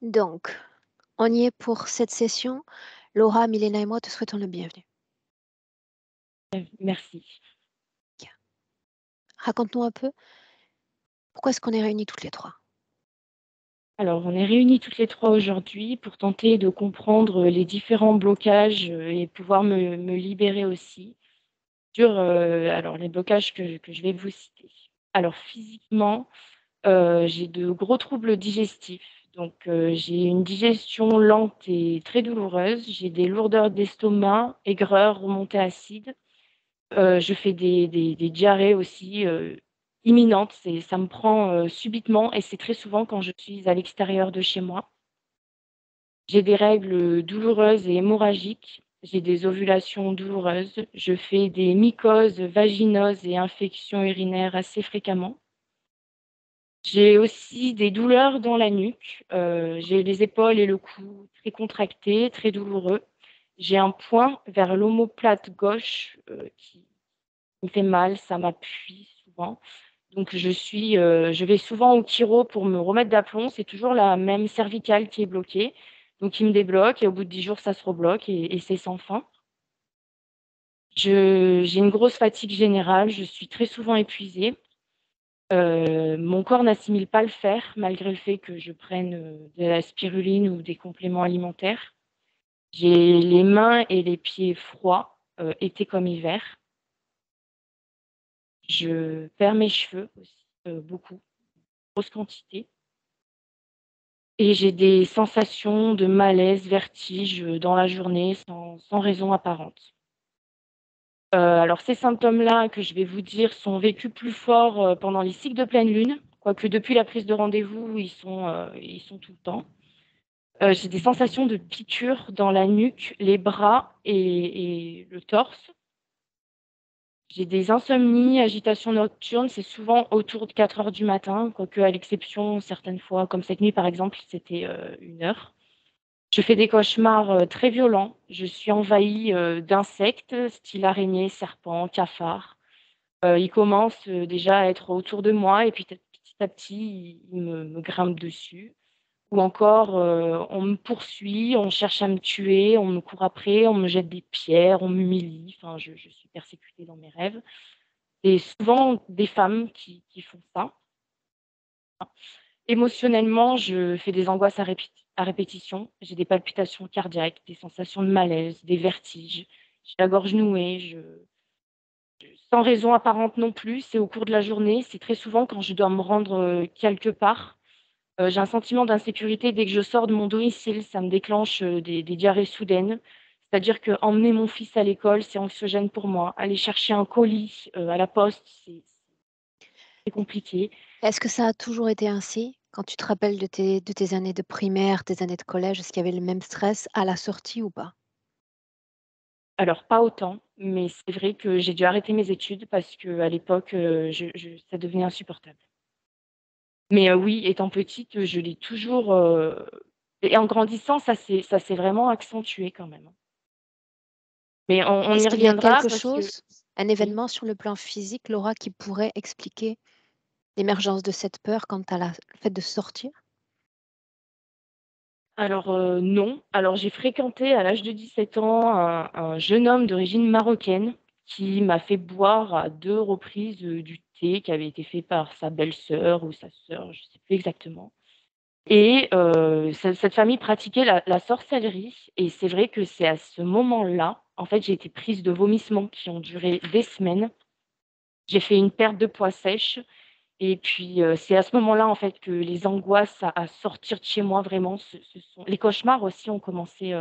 Donc, on y est pour cette session. Laura, Milena et moi te souhaitons le bienvenu. Merci. Raconte-nous un peu, pourquoi est-ce qu'on est réunis toutes les trois? Alors, on est réunis toutes les 3 aujourd'hui pour tenter de comprendre les différents blocages et pouvoir me libérer aussi sur alors les blocages que je vais vous citer. Alors, physiquement, j'ai de gros troubles digestifs. Donc, j'ai une digestion lente et très douloureuse. J'ai des lourdeurs d'estomac, aigreur, remontées acides. Je fais des diarrhées aussi, imminentes. Ça me prend, subitement et c'est très souvent quand je suis à l'extérieur de chez moi. J'ai des règles, douloureuses et hémorragiques. J'ai des ovulations douloureuses. Je fais des mycoses, vaginoses et infections urinaires assez fréquemment. J'ai aussi des douleurs dans la nuque. J'ai les épaules et le cou très contractés, très douloureux. J'ai un point vers l'omoplate gauche, qui me fait mal, ça m'appuie souvent. Donc je vais souvent au chiro pour me remettre d'aplomb. C'est toujours la même cervicale qui est bloquée. Donc il me débloque et au bout de 10 jours, ça se rebloque et c'est sans fin. J'ai une grosse fatigue générale, je suis très souvent épuisée. Mon corps n'assimile pas le fer malgré le fait que je prenne, de la spiruline ou des compléments alimentaires. J'ai les mains et les pieds froids, été comme hiver. Je perds mes cheveux aussi, beaucoup, grosse quantité. Et j'ai des sensations de malaise, vertige, dans la journée sans raison apparente. Alors ces symptômes-là que je vais vous dire sont vécus plus forts, pendant les cycles de pleine lune, quoique depuis la prise de rendez-vous, ils sont tout le temps. J'ai des sensations de piqûres dans la nuque, les bras et le torse. J'ai des insomnies, agitations nocturnes, c'est souvent autour de 4 heures du matin, quoique à l'exception certaines fois, comme cette nuit par exemple, c'était, 1 heure. Je fais des cauchemars, très violents. Je suis envahie, d'insectes, style araignées, serpents, cafards. Ils commencent, déjà à être autour de moi et puis petit à petit, ils me grimpent dessus. Ou encore, on me poursuit, on cherche à me tuer, on me court après, on me jette des pierres, on m'humilie, enfin je suis persécutée dans mes rêves. Et souvent des femmes qui font ça. Émotionnellement, je fais des angoisses à répétition. J'ai des palpitations cardiaques, des sensations de malaise, des vertiges. J'ai la gorge nouée, sans raison apparente non plus, c'est au cours de la journée, c'est très souvent quand je dois me rendre, quelque part. J'ai un sentiment d'insécurité dès que je sors de mon domicile, ça me déclenche, des diarrhées soudaines. C'est-à-dire qu'emmener mon fils à l'école, c'est anxiogène pour moi. Aller chercher un colis, à la poste, c'est compliqué. Est-ce que ça a toujours été ainsi? Quand tu te rappelles de tes années de primaire, tes années de collège, est-ce qu'il y avait le même stress à la sortie ou pas? Alors pas autant, mais c'est vrai que j'ai dû arrêter mes études parce qu'à l'époque, je ça devenait insupportable. Mais oui, étant petite, je l'ai toujours, et en grandissant, ça s'est vraiment accentué quand même, hein. Mais on Est-ce y qu'il y a reviendra quelque parce que chose, un oui. événement sur le plan physique, Laura, qui pourrait expliquer l'émergence de cette peur quant à le fait de sortir? Alors, non. Alors j'ai fréquenté à l'âge de 17 ans un jeune homme d'origine marocaine qui m'a fait boire à 2 reprises, du thé qui avait été fait par sa belle-sœur ou sa sœur, je ne sais plus exactement. Et cette famille pratiquait la sorcellerie et c'est vrai que c'est à ce moment-là, en fait, j'ai été prise de vomissements qui ont duré des semaines. J'ai fait une perte de poids sèche et puis, c'est à ce moment-là, en fait, que les angoisses à sortir de chez moi vraiment se sont les cauchemars aussi ont commencé,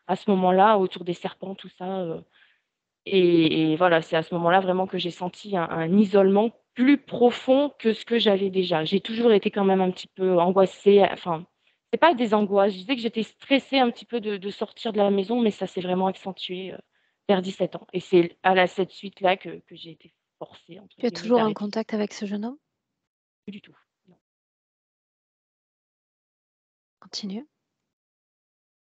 à ce moment-là, autour des serpents, tout ça, et voilà, c'est à ce moment-là vraiment que j'ai senti un isolement plus profond que ce que j'avais déjà. J'ai toujours été quand même un petit peu angoissée, enfin, c'est pas des angoisses, je disais que j'étais stressée un petit peu de sortir de la maison, mais ça s'est vraiment accentué, vers 17 ans et c'est à cette suite-là que j'ai été «forcée» entre Tu es guillemets toujours en d'arrêter. contact avec ce jeune homme? Plus du tout, non. Continue.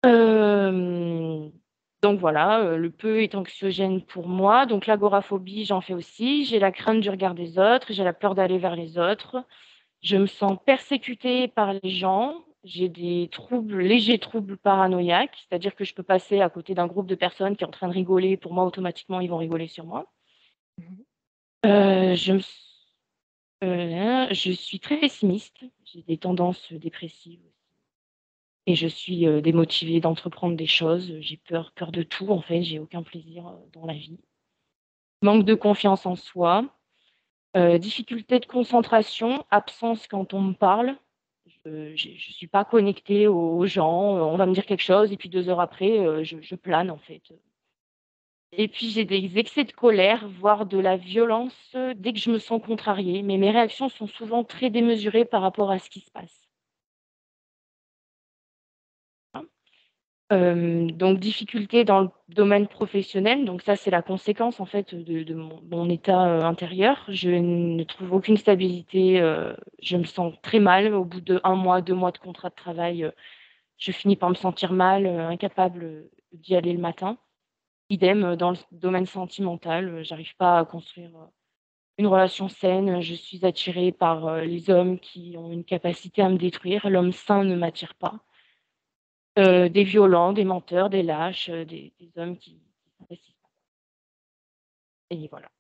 Hem, donc voilà, le peu est anxiogène pour moi, donc l'agoraphobie, j'en fais aussi. J'ai la crainte du regard des autres, j'ai la peur d'aller vers les autres. Je me sens persécutée par les gens, J'ai des légers troubles paranoïaques, c'est-à-dire que je peux passer à côté d'un groupe de personnes qui est en train de rigoler. Pour moi, automatiquement, ils vont rigoler sur moi. Mmh. Je me s je suis très pessimiste, j'ai des tendances dépressives et je suis, démotivée d'entreprendre des choses. J'ai peur de tout, en fait, j'ai aucun plaisir, dans la vie. Manque de confiance en soi, difficulté de concentration, absence quand on me parle. Je suis pas connectée aux gens, on va me dire quelque chose et puis 2 heures après, je plane, en fait. Et puis j'ai des excès de colère, voire de la violence, dès que je me sens contrariée, mais mes réactions sont souvent très démesurées par rapport à ce qui se passe. Donc difficulté dans le domaine professionnel, donc ça, c'est la conséquence, en fait, de mon état, intérieur. Je ne trouve aucune stabilité, je me sens très mal. Au bout de 1 mois, 2 mois de contrat de travail, je finis par me sentir mal, incapable, d'y aller le matin. Idem, dans le domaine sentimental, j'arrive pas à construire, une relation saine. Je suis attirée par, les hommes qui ont une capacité à me détruire. L'homme sain ne m'attire pas. Des violents, des menteurs, des lâches, des hommes qui s'investissent pas et voilà.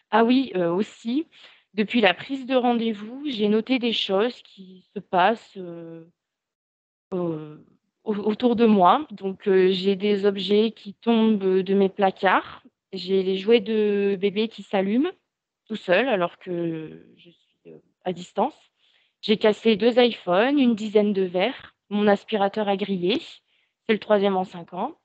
Ah oui, aussi, depuis la prise de rendez-vous, j'ai noté des choses qui se passent, heu, autour de moi. Donc, j'ai des objets qui tombent, de mes placards. J'ai les jouets de bébé qui s'allument tout seuls alors que je suis, à distance. J'ai cassé 2 iPhones, une dizaine de verres, mon aspirateur a grillé, c'est le troisième en 5 ans.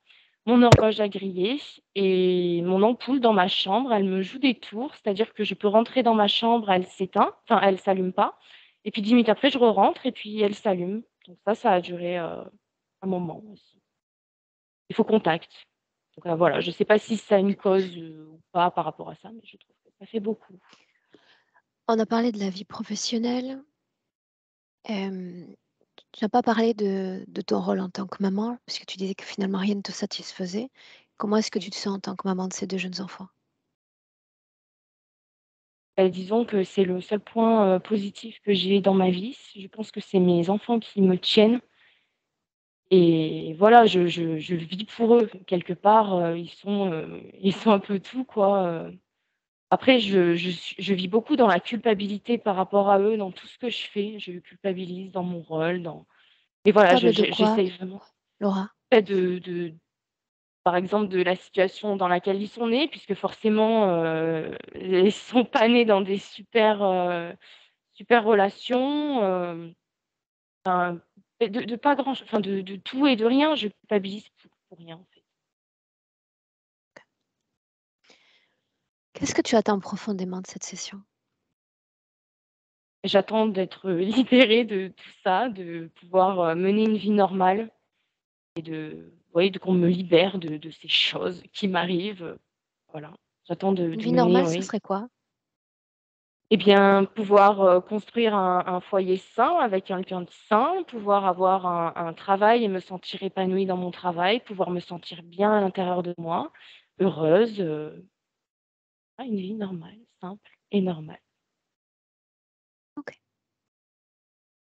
Mon horloge a grillé et mon ampoule dans ma chambre, elle me joue des tours, c'est-à-dire que je peux rentrer dans ma chambre, elle s'éteint, enfin elle s'allume pas et puis 10 minutes après je re-rentre et puis elle s'allume. Donc ça a duré, un moment aussi. Il faut contact. Donc, voilà, je sais pas si ça a une cause, ou pas par rapport à ça, mais je trouve que ça fait beaucoup. On a parlé de la vie professionnelle. Hem, Tu n'as pas parlé de ton rôle en tant que maman, puisque tu disais que finalement rien ne te satisfaisait. Comment est-ce que tu te sens en tant que maman de ces 2 jeunes enfants? Disons que c'est le seul point, positif que j'ai dans ma vie. Je pense que c'est mes enfants qui me tiennent et voilà, je vis pour eux. Quelque part, ils sont un peu tout quoi, Après je vis beaucoup dans la culpabilité par rapport à eux, dans tout ce que je fais. Je culpabilise dans mon rôle, dans et voilà, Coupable de quoi, j'essaye vraiment, Laura? de par exemple, de la situation dans laquelle ils sont nés, puisque forcément, ils sont pas nés dans des super relations, enfin, de pas grand ch enfin de tout et de rien, je culpabilise pour rien, en fait. Qu'est-ce que tu attends profondément de cette session? J'attends d'être, libérée de tout ça, de pouvoir, mener une vie normale et de qu'on me libère de ces choses qui m'arrivent, voilà. J'attends Une de vie mener, normale, ce oui. serait quoi? Eh bien, pouvoir, construire un foyer sain avec quelqu'un de sain, pouvoir avoir un travail et me sentir épanouie dans mon travail, pouvoir me sentir bien à l'intérieur de moi, heureuse, une vie normale, simple et normale. OK,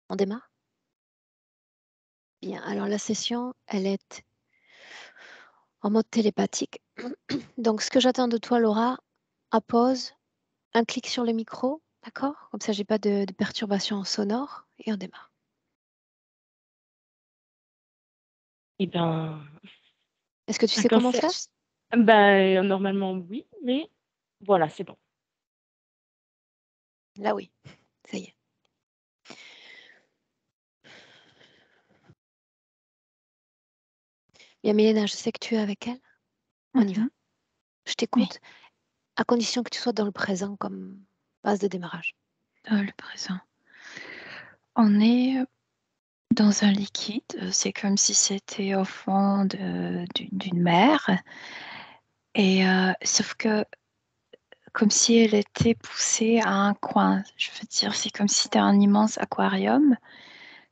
on démarre? Bien, alors la session, elle est en mode télépathique. Donc ce que j'attends de toi, Laura, à pause, un clic sur le micro, d'accord? Comme ça, j'ai pas de perturbations sonores et on démarre. Eh ben, Est-ce que tu un sais comment cancer faire? ben, normalement oui, mais voilà, c'est bon. Là, oui, ça y est. Bien, Milena, je sais que tu es avec elle. On y va. Mmh. Je Oui, t'écoute, à condition que tu sois dans le présent comme base de démarrage. le présent. On est, dans un liquide, c'est comme si c'était au fond d'une mer et sauf que comme si elle était poussée à un coin. Je veux dire, c'est comme si c'était un immense aquarium.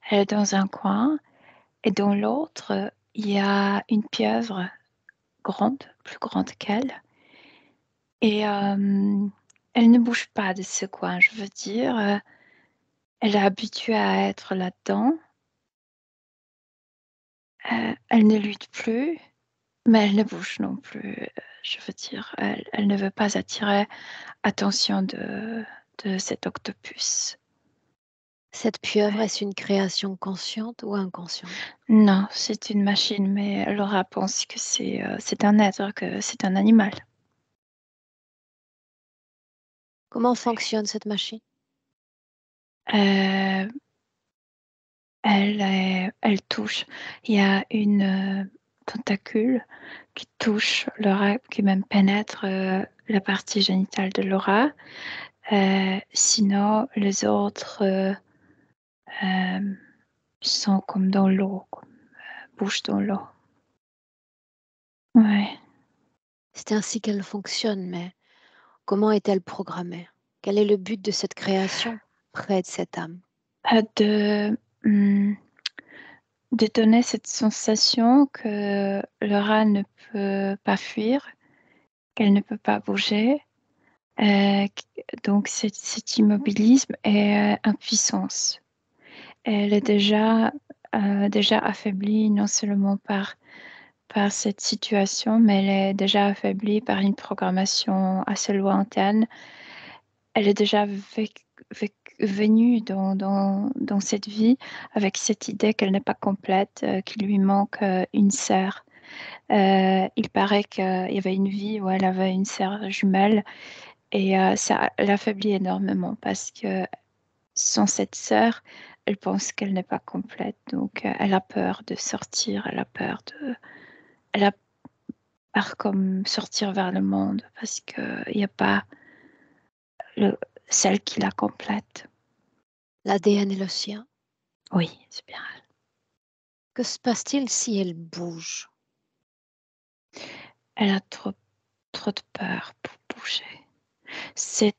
Elle est dans un coin et dans l'autre, il y a une pieuvre grande, plus grande qu'elle et elle ne bouge pas de ce coin. Je veux dire, Elle est habituée à être là-dedans. Elle ne lutte plus, mais elle ne bouge non plus. Je veux dire, elle ne veut pas attirer attention de cet octopus. Cette pieuvre, est-ce une création consciente ou inconsciente? Non, c'est une machine, mais Laura pense que c'est un être, que c'est un animal. Comment fonctionne cette machine? Euh, elle touche. Il y a une tentacule qui touche Laura, qui même pénètre la partie génitale de Laura. Sinon, les autres sont comme dans l'eau, bougent dans l'eau. Ouais. C'est ainsi qu'elle fonctionne, mais comment est-elle programmée? Quel est le but de cette création près de cette âme? De, hum, de donner cette sensation que Laura ne peut pas fuir, qu'elle ne peut pas bouger. Donc cet immobilisme et impuissance. Elle est déjà affaiblie non seulement par cette situation, mais elle est déjà affaiblie par une programmation assez lointaine. Elle est déjà venue dans cette vie avec cette idée qu'elle n'est pas complète, qu'il lui manque une sœur. Il paraît qu'il y avait une vie où elle avait une sœur jumelle et ça l'affaiblit énormément parce que sans cette sœur, elle pense qu'elle n'est pas complète. Donc elle a peur de sortir, elle a peur comme sortir vers le monde parce qu'il n'y a pas le, celle qui la complète. L'ADN est le sien. Oui, c'est bien. Que se passe-t-il si elle bouge? Elle a trop de peur pour bouger. Cette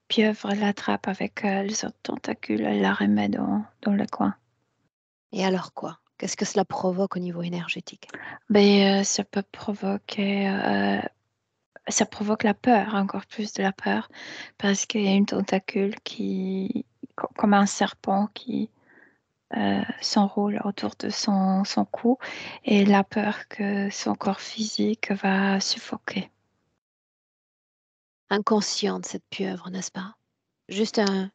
pieuvre l'attrape avec les autres tentacules, elle la remet dans le coin. Et alors quoi? Qu'est-ce que cela provoque au niveau énergétique? Mais ça peut provoquer, ça provoque la peur, encore plus de la peur, parce qu'il y a une tentacule comme un serpent qui s'enroule autour de son cou, et la peur que son corps physique va suffoquer. Inconsciente, cette pieuvre, n'est-ce pas? Juste un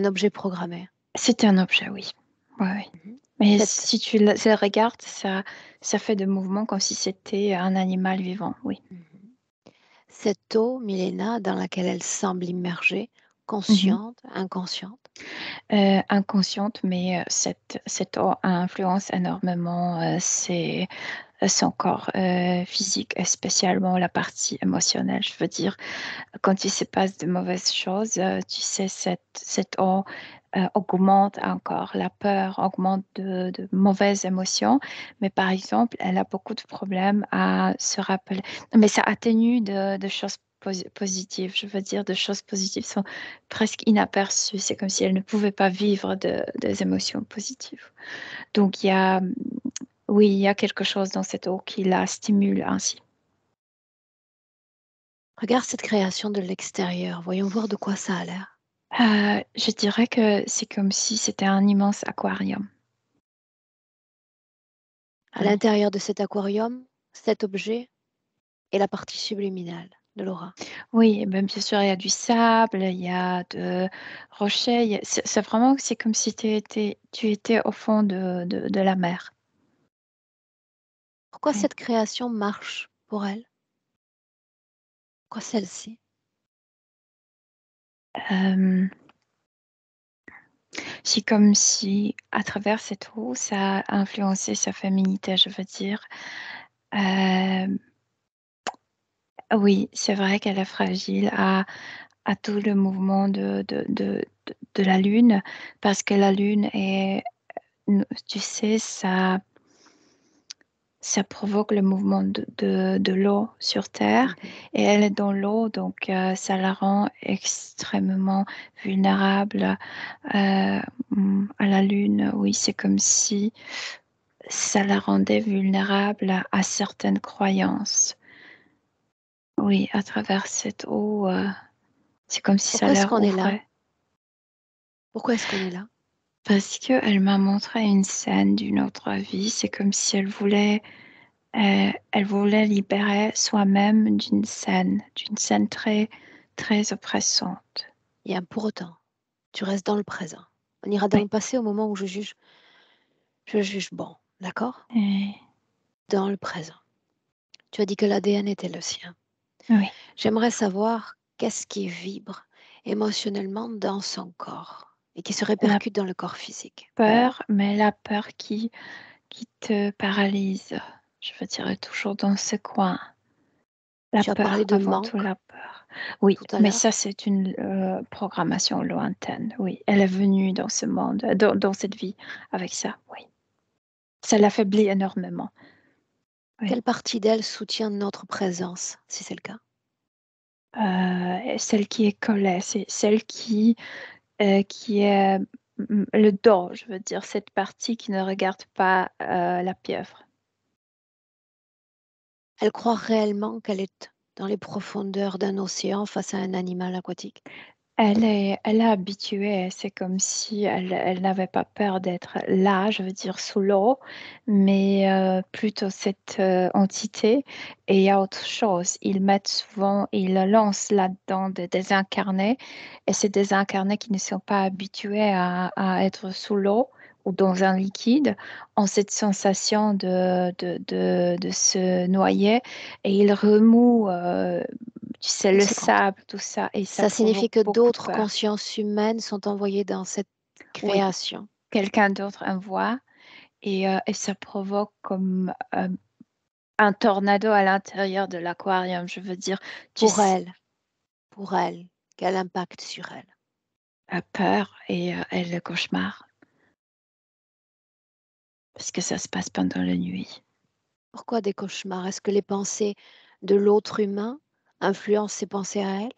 objet programmé. C'est un objet, oui. Ouais, oui. Mhm. Mais Cette, si tu le regardes, ça fait des mouvements comme si c'était un animal vivant, oui. Mhm. Cette eau, Milena, dans laquelle elle semble immergée, Mhm. consciente, inconsciente. Inconsciente, mais cette eau influence énormément son corps physique, et spécialement la partie émotionnelle. Je veux dire, quand il se passe de mauvaises choses, tu sais, cette eau augmente encore la peur, augmente de mauvaises émotions. Mais par exemple, elle a beaucoup de problèmes à se rappeler. Mais ça atténue de choses positives. Je veux dire, de choses positives sont presque inaperçues. C'est comme si elle ne pouvait pas vivre des émotions positives. Donc, oui, il y a quelque chose dans cette eau qui la stimule ainsi. Regarde cette création de l'extérieur. Voyons voir de quoi ça a l'air. Je dirais que c'est comme si c'était un immense aquarium. À l'intérieur de cet aquarium, cet objet est la partie subliminale de l'aura. Oui, ben, bien sûr, il y a du sable, il y a de rochers. C'est vraiment, c'est comme si tu étais au fond de la mer. Pourquoi Ouais. cette création marche pour elle? Pourquoi celle-ci? Euh, c'est comme si, à travers cette eau, ça a influencé sa féminité, je veux dire. Euh, oui, c'est vrai qu'elle est fragile à tout le mouvement de la Lune, parce que la Lune est, tu sais, ça provoque le mouvement de l'eau sur Terre Mhm. et elle est dans l'eau, donc ça la rend extrêmement vulnérable à la Lune. Oui, c'est comme si ça la rendait vulnérable à certaines croyances. Oui, à travers cette eau, c'est comme si ça Pourquoi est-ce leur qu'on est là? ouvrait. Pourquoi est-ce qu'on est là? Parce qu'elle m'a montré une scène d'une autre vie. C'est comme si elle voulait libérer soi-même d'une scène très, très oppressante. Il y a un pour autant. Tu restes dans le présent. On ira dans Oui. le passé au moment où je juge bon, d'accord? Et- Dans le présent. Tu as dit que l'ADN était le sien. oui. J'aimerais savoir qu'est-ce qui vibre émotionnellement dans son corps et qui se La répercute dans le corps physique. peur, mais la peur qui te paralyse. Je veux dire, toujours dans ce coin. La Tu as parlé peur, de avant tout manque la peur. Oui, tout à mais l'heure. ça, c'est une programmation lointaine. Oui, elle est venue dans ce monde, dans cette vie avec ça. Oui, ça l'affaiblit énormément. Oui. Quelle partie d'elle soutient notre présence, si c'est le cas? Celle qui est collée, c'est celle qui est le dos, je veux dire, cette partie qui ne regarde pas la pieuvre. Elle croit réellement qu'elle est dans les profondeurs d'un océan face à un animal aquatique. Elle est habituée, c'est comme si elle n'avait pas peur d'être là, je veux dire sous l'eau, mais plutôt cette entité. Et il y a autre chose, ils lancent là-dedans des désincarnés, et ces désincarnés qui ne sont pas habitués à être sous l'eau ou dans un liquide ont cette sensation de se noyer, et ils remuent, tu sais, Une le seconde. sable, tout ça, et ça Ça signifie provoque que beaucoup de d'autres peur. consciences humaines sont envoyées dans cette Oui, création quelqu'un d'autre envoie, et ça provoque comme un tornado à l'intérieur de l'aquarium. Je veux dire, tu pour elle, pour elle, quel impact sur elle? as peur et le cauchemar, parce que ça se passe pendant la nuit. Pourquoi des cauchemars? Est-ce que les pensées de l'autre humain influencent ses pensées à elle?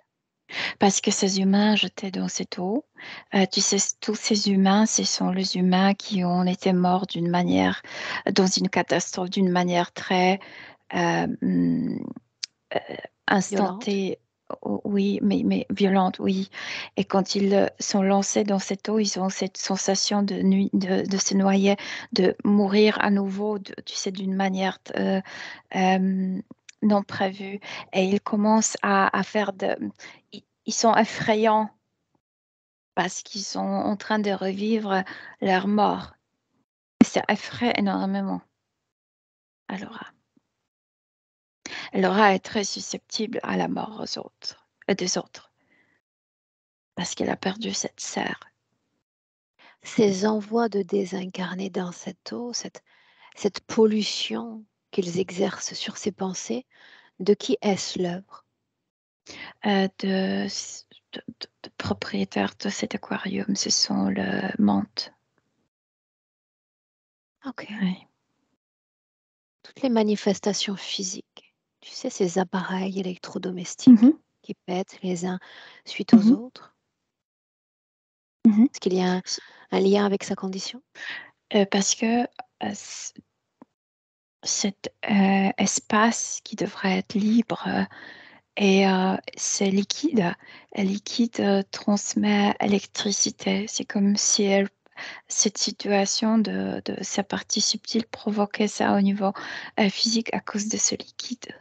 Parce que ces humains jetaient dans cette eau, tu sais, tous ces humains, ce sont les humains qui ont été morts dans une catastrophe, d'une manière très hum, Violente? instantée, oui, mais violente, oui. Et quand ils sont lancés dans cette eau, ils ont cette sensation de se noyer, de mourir à nouveau, tu sais, d'une manière euh, non prévue. Et ils commencent à faire ils sont effrayants parce qu'ils sont en train de revivre leur mort. Et ça effraie énormément. Alors, Laura est très susceptible à la mort des autres, parce qu'elle a perdu cette sœur. Ces envois de désincarnés dans cette eau, cette pollution qu'ils exercent sur ses pensées, de qui est-ce l'œuvre? De propriétaires de cet aquarium, ce sont le Mante. Ok. Oui. Toutes les manifestations physiques, tu sais, ces appareils électrodomestiques Mhm, qui pètent les uns suite aux mhm, autres, mhm. est-ce qu'il y a un lien avec sa condition? Parce que cet espace qui devrait être libre c'est liquide. Et liquide transmet électricité. C'est comme si cette situation de sa partie subtile provoquait ça au niveau physique à cause de ce liquide.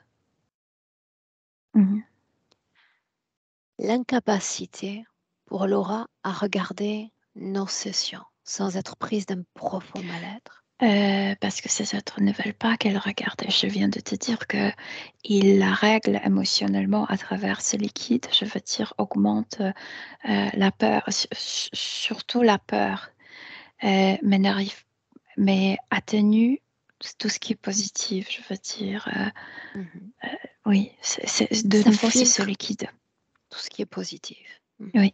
Mhm. L'incapacité pour Laura à regarder nos sessions sans être prise d'un profond mal-être. Parce que ces êtres ne veulent pas qu'elle regarde. Et je viens de te dire que il la règle émotionnellement à travers ce liquide. Je veux dire, augmente la peur, surtout la peur, mais atténue tout ce qui est positif. Je veux dire, Mhm. oui, de Ça nouveau, c'est ce filtre liquide. tout ce qui est positif. Mhm. Oui.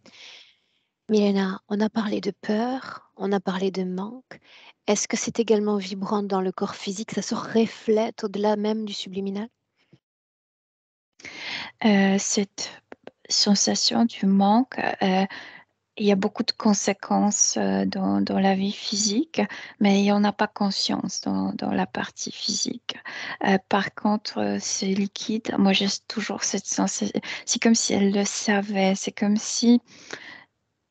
Milena, on a parlé de peur, on a parlé de manque. Est-ce que c'est également vibrant dans le corps physique? Ça se reflète au-delà même du subliminal? Cette sensation du manque, il y a beaucoup de conséquences dans la vie physique, mais on n'a pas conscience dans la partie physique. Par contre, c'est liquide. Moi, j'ai toujours cette sensation. C'est comme si elle le savait. C'est comme si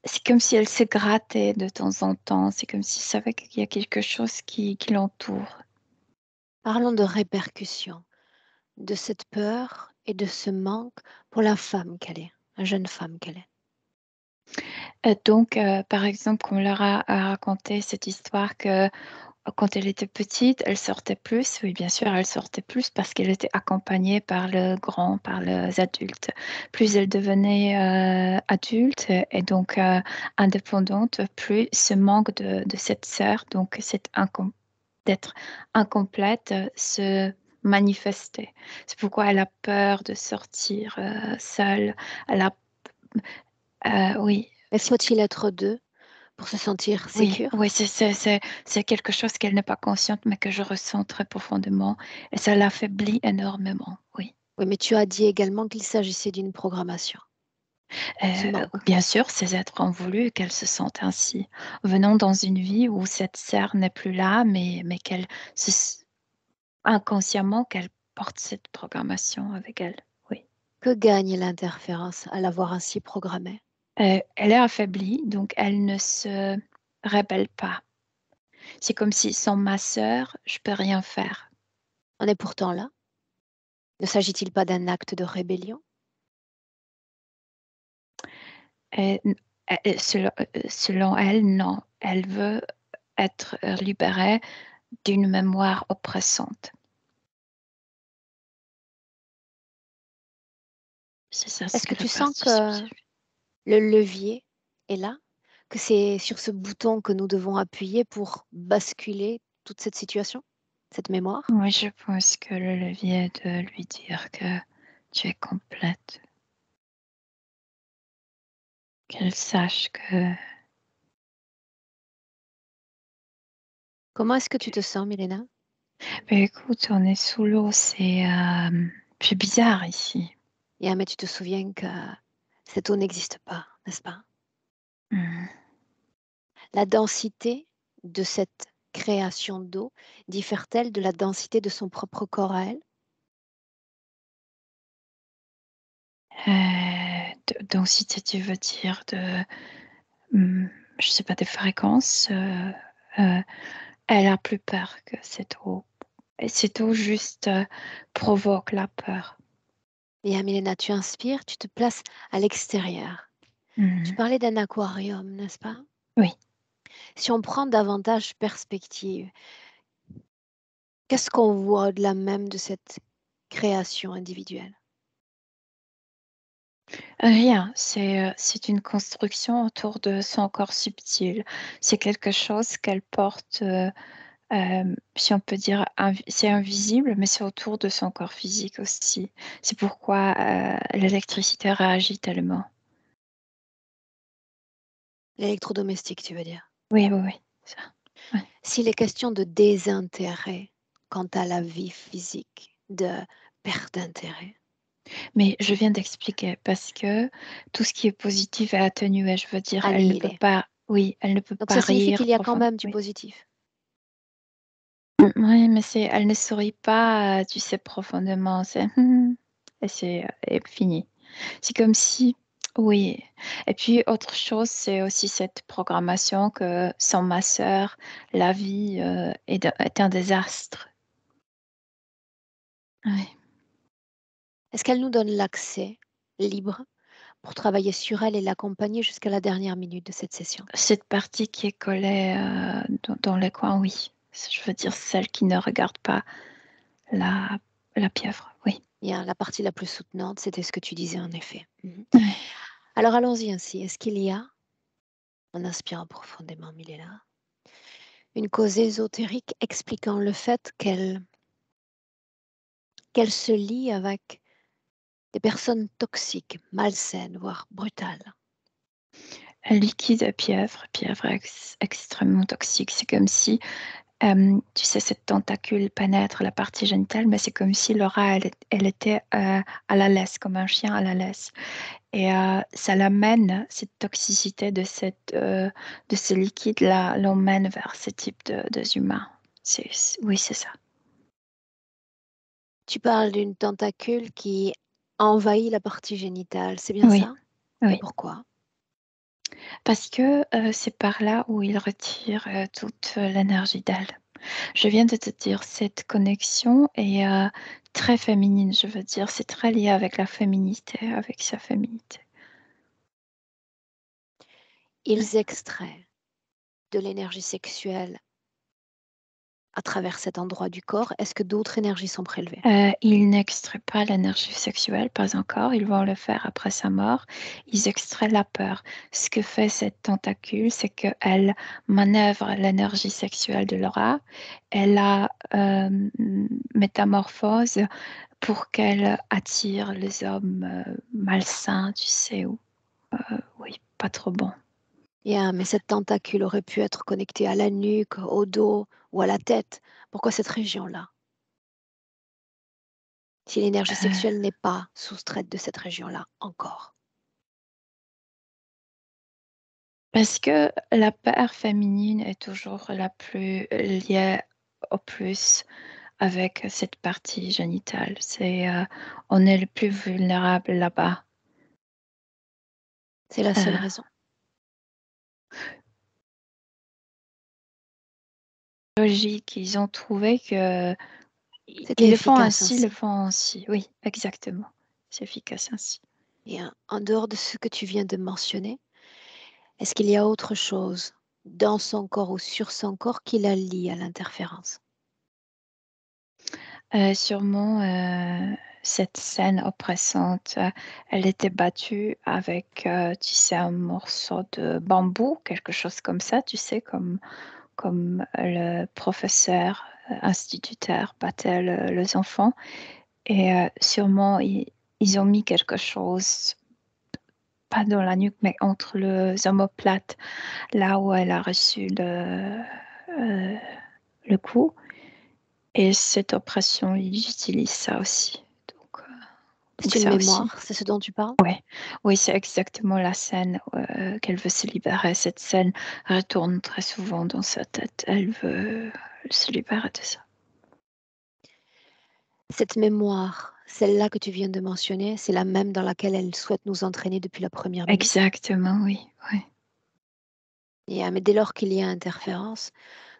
C'est comme si elle se grattait de temps en temps. C'est comme si elle savait qu'il y a quelque chose qui l'entoure. Parlons de répercussions, de cette peur et de ce manque pour la femme qu'elle est, la jeune femme qu'elle est. Donc, par exemple, on leur a raconté cette histoire que quand elle était petite, elle sortait plus. Oui, bien sûr, elle sortait plus parce qu'elle était accompagnée par les adultes. Plus elle devenait adulte et donc indépendante, plus ce manque de cette sœur, donc d'être incomplète, se manifestait. C'est pourquoi elle a peur de sortir seule. Elle a, oui, Mais faut-il être deux pour se sentir oui, sécure? oui, c'est quelque chose qu'elle n'est pas consciente, mais que je ressens très profondément. Et ça l'affaiblit énormément, oui. Oui, mais tu as dit également qu'il s'agissait d'une programmation, ce manque. Bien sûr, ces êtres ont voulu qu'elle se sente ainsi. Venons dans une vie où cette sœur n'est plus là, mais inconsciemment, qu'elle porte cette programmation avec elle, oui. Que gagne l'interférence à l'avoir ainsi programmée? Elle est affaiblie, donc elle ne se rebelle pas. C'est comme si sans ma sœur, je peux rien faire. On est pourtant là. Ne s'agit-il pas d'un acte de rébellion? Et selon elle, non. Elle veut être libérée d'une mémoire oppressante. C'est ça ce Est-ce que que la tu sens partie que subjective. le levier est là? Que c'est sur ce bouton que nous devons appuyer pour basculer toute cette situation, cette mémoire? Oui, je pense que le levier est de lui dire que tu es complète. Qu'elle sache que, Comment est-ce que tu te sens, Milena? mais écoute, on est sous l'eau, c'est bizarre ici. Yeah, mais tu te souviens que cette eau n'existe pas, n'est-ce pas? Hmm. La densité de cette création d'eau diffère-t-elle de la densité de son propre corps à elle? Densité, tu veux dire je sais pas, des fréquences. Elle a plus peur que cette eau. Et cette eau juste provoque la peur. Yeah, Milena, tu inspires, tu te places à l'extérieur. Tu Mhm. parlais d'un aquarium, n'est-ce pas? Oui. Si on prend davantage perspective, qu'est-ce qu'on voit au-delà même de cette création individuelle? Rien, c'est une construction autour de son corps subtil. C'est quelque chose qu'elle porte, si on peut dire, c'est invisible, mais c'est autour de son corps physique aussi. C'est pourquoi l'électricité réagit tellement. L'électrodomestique, tu veux dire? Oui, oui, oui, ça. Ouais. S'il est question de désintérêt quant à la vie physique, de perte d'intérêt, Mais je viens d'expliquer parce que tout ce qui est positif est atténué. Je veux dire, elle ne peut annihilé. pas, oui, elle ne peut Donc pas ça signifie rire qu'il y a quand profondément. même du Oui. positif. Oui, mais elle ne sourit pas, tu sais, profondément. C'est et et fini. C'est comme si, oui. Et puis autre chose, c'est aussi cette programmation que sans ma sœur, la vie est un désastre. Ouais. Est-ce qu'elle nous donne l'accès libre pour travailler sur elle et l'accompagner jusqu'à la dernière minute de cette session? Cette partie qui est collée dans les coins, oui. Je veux dire celle qui ne regarde pas la, la pieuvre, oui. Bien, la partie la plus soutenante, c'était ce que tu disais en effet. Mhm. Ouais. Alors allons-y ainsi. Est-ce qu'il y a, en inspirant profondément Milena, une cause ésotérique expliquant le fait qu'elle se lie avec des personnes toxiques, malsaines, voire brutales? Un liquide pieuvre extrêmement toxique. C'est comme si, tu sais, cette tentacule pénètre la partie génitale, mais c'est comme si Laura, elle était à la laisse, comme un chien à la laisse. Et ça l'amène, cette toxicité de ce liquide-là, l'emmène vers ce type de humains. Oui, c'est ça. Tu parles d'une tentacule qui envahit la partie génitale, c'est bien Oui, ça? Et oui. pourquoi? Parce que c'est par là où il retire toute l'énergie d'elle. Je viens de te dire, cette connexion est très féminine, je veux dire, c'est très lié avec la féminité, avec sa féminité. Ils extraient de l'énergie sexuelle à travers cet endroit du corps. Est-ce que d'autres énergies sont prélevées? Ils n'extraient pas l'énergie sexuelle, pas encore. Ils vont le faire après sa mort. Ils extraient la peur. Ce que fait cette tentacule, c'est qu'elle manœuvre l'énergie sexuelle de Laura. Elle la métamorphose pour qu'elle attire les hommes malsains, tu sais, ou oui, pas trop bons. Yeah, mais cette tentacule aurait pu être connectée à la nuque, au dos ou à la tête. Pourquoi cette région-là? Si l'énergie Euh, sexuelle n'est pas soustraite de cette région-là encore. Parce que la peur féminine est toujours la plus liée au plus avec cette partie génitale. On est le plus vulnérable là-bas. C'est la seule Euh, raison. Logique, ils ont trouvé que C'était ils le font efficace ainsi, le ainsi. font ainsi. Oui, exactement. C'est efficace ainsi. Et en dehors de ce que tu viens de mentionner, est-ce qu'il y a autre chose dans son corps ou sur son corps qui la lie à l'interférence? Sûrement, cette scène oppressante, elle était battue avec, tu sais, un morceau de bambou, quelque chose comme ça, tu sais, comme le professeur instituteur battait les enfants. Et sûrement, ils ont mis quelque chose, pas dans la nuque, mais entre les omoplates, là où elle a reçu euh, le coup. Et cette oppression, ils utilisent ça aussi. Donc C'est une ça aussi. mémoire, c'est ce dont tu parles? Ouais. Oui, c'est exactement la scène qu'elle veut se libérer. Cette scène retourne très souvent dans sa tête. Elle veut se libérer de ça. Cette mémoire, celle-là que tu viens de mentionner, c'est la même dans laquelle elle souhaite nous entraîner depuis la première minute. Exactement, oui. Oui. Mais dès lors qu'il y a interférence,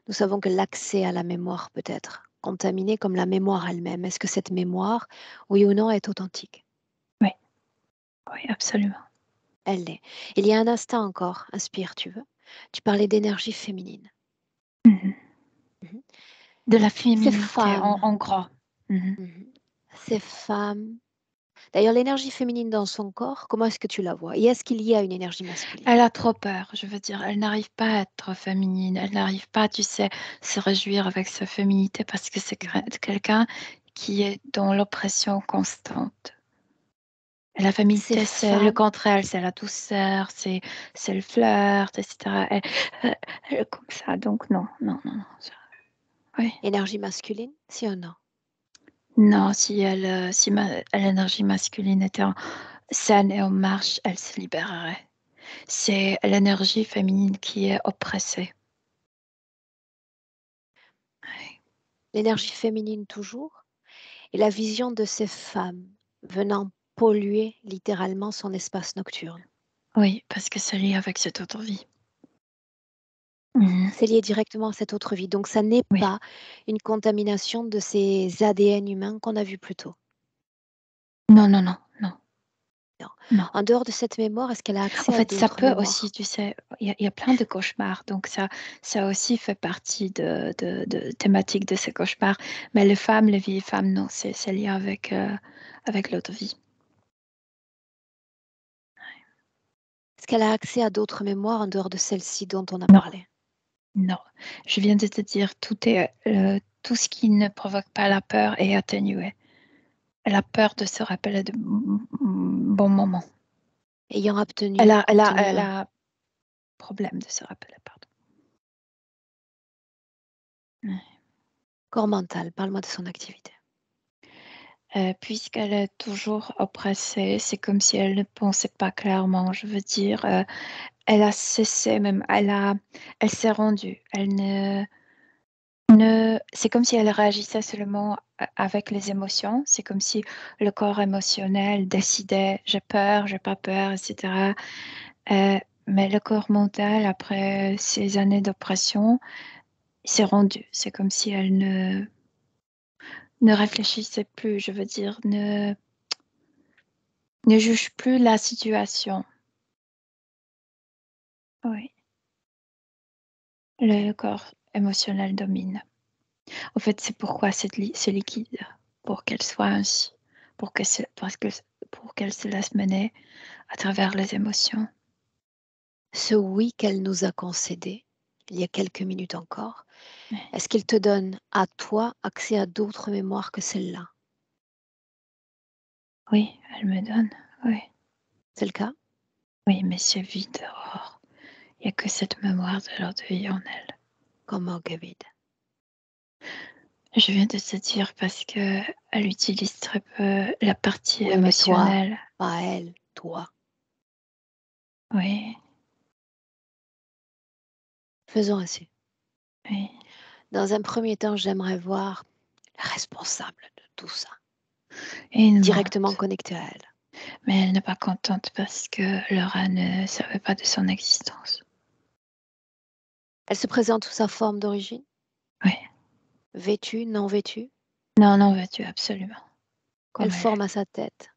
nous savons que l'accès à la mémoire peut être contaminé comme la mémoire elle-même. Est-ce que cette mémoire, oui ou non, est authentique? Oui, oui, absolument. Elle l'est. Il y a un instant encore, inspire, tu veux. Tu parlais d'énergie féminine. Mhm. Mhm. De la Ces féminité, femmes, en gros. Mhm. mhm, ces femmes. D'ailleurs, l'énergie féminine dans son corps, comment est-ce que tu la vois? Et est-ce qu'il y a une énergie masculine? Elle a trop peur, je veux dire. Elle n'arrive pas à être féminine. Elle n'arrive pas, tu sais, se réjouir avec sa féminité parce que c'est Mhm. quelqu'un qui est dans l'oppression constante. La Ces féminité, c'est le femmes, contraire, c'est la douceur, c'est le flirt, etc. Elle comme ça, donc non, non, non, non. Oui. énergie masculine, si ou non? Non, si l'énergie masculine était saine et en marche, elle se libérerait. C'est l'énergie féminine qui est oppressée. L'énergie féminine toujours, et la vision de ces femmes venant polluer littéralement son espace nocturne. Oui, parce que c'est lié avec cette autre vie. Mhm. C'est lié directement à cette autre vie. Donc, ça n'est Oui. pas une contamination de ces ADN humains qu'on a vus plus tôt. Non, non, non, non, Non. non. En dehors de cette mémoire, est-ce qu'elle a En accès à fait, ça d'autres peut aussi, mémoires? tu sais, il y a plein de cauchemars, donc ça aussi fait partie de thématiques de ces cauchemars. Mais les femmes, les vieilles femmes, non, c'est lié avec l'autre vie. Est-ce qu'elle a accès à d'autres mémoires en dehors de celle-ci dont on a Non, parlé? non. Je viens de te dire, tout ce qui ne provoque pas la peur est atténué. Elle a peur de se rappeler de bons moments. Ayant Elle obtenu, a, elle a, obtenu elle un a problème de se rappeler, pardon. Ouais. corps mental, parle-moi de son activité. Puisqu'elle est toujours oppressée, c'est comme si elle ne pensait pas clairement. Je veux dire, elle a cessé même, elle s'est rendue. C'est comme si elle réagissait seulement avec les émotions. C'est comme si le corps émotionnel décidait, j'ai peur, j'ai pas peur, etc. mais le corps mental, après ces années d'oppression, s'est rendu. C'est comme si elle ne réfléchissait plus, je veux dire, ne juge plus la situation. Oui, le corps émotionnel domine. En fait, c'est pourquoi c'est liquide, pour qu'elle soit ainsi, parce que, pour qu'elle se laisse mener à travers les émotions. Ce oui qu'elle nous a concédé, il y a quelques minutes encore, Oui. est-ce qu'il te donne à toi accès à d'autres mémoires que celle-là? Oui, elle me donne, oui. C'est le cas? Oui, mais c'est vide dehors. Il n'y a que cette mémoire de leur vie en elle. Comment que vide? Je viens de te dire parce que elle utilise très peu la partie Oui, mais toi, émotionnelle. pas elle, toi. Oui, Faisons ainsi. oui. Dans un premier temps, j'aimerais voir le responsable de tout ça, Et une directement mente. connecté à elle. Mais elle n'est pas contente parce que Laura ne savait pas de son existence. Elle se présente sous sa forme d'origine, Oui. vêtue, non vêtue. Non, non, veux-tu, absolument. Quelle Comme forme a sa tête?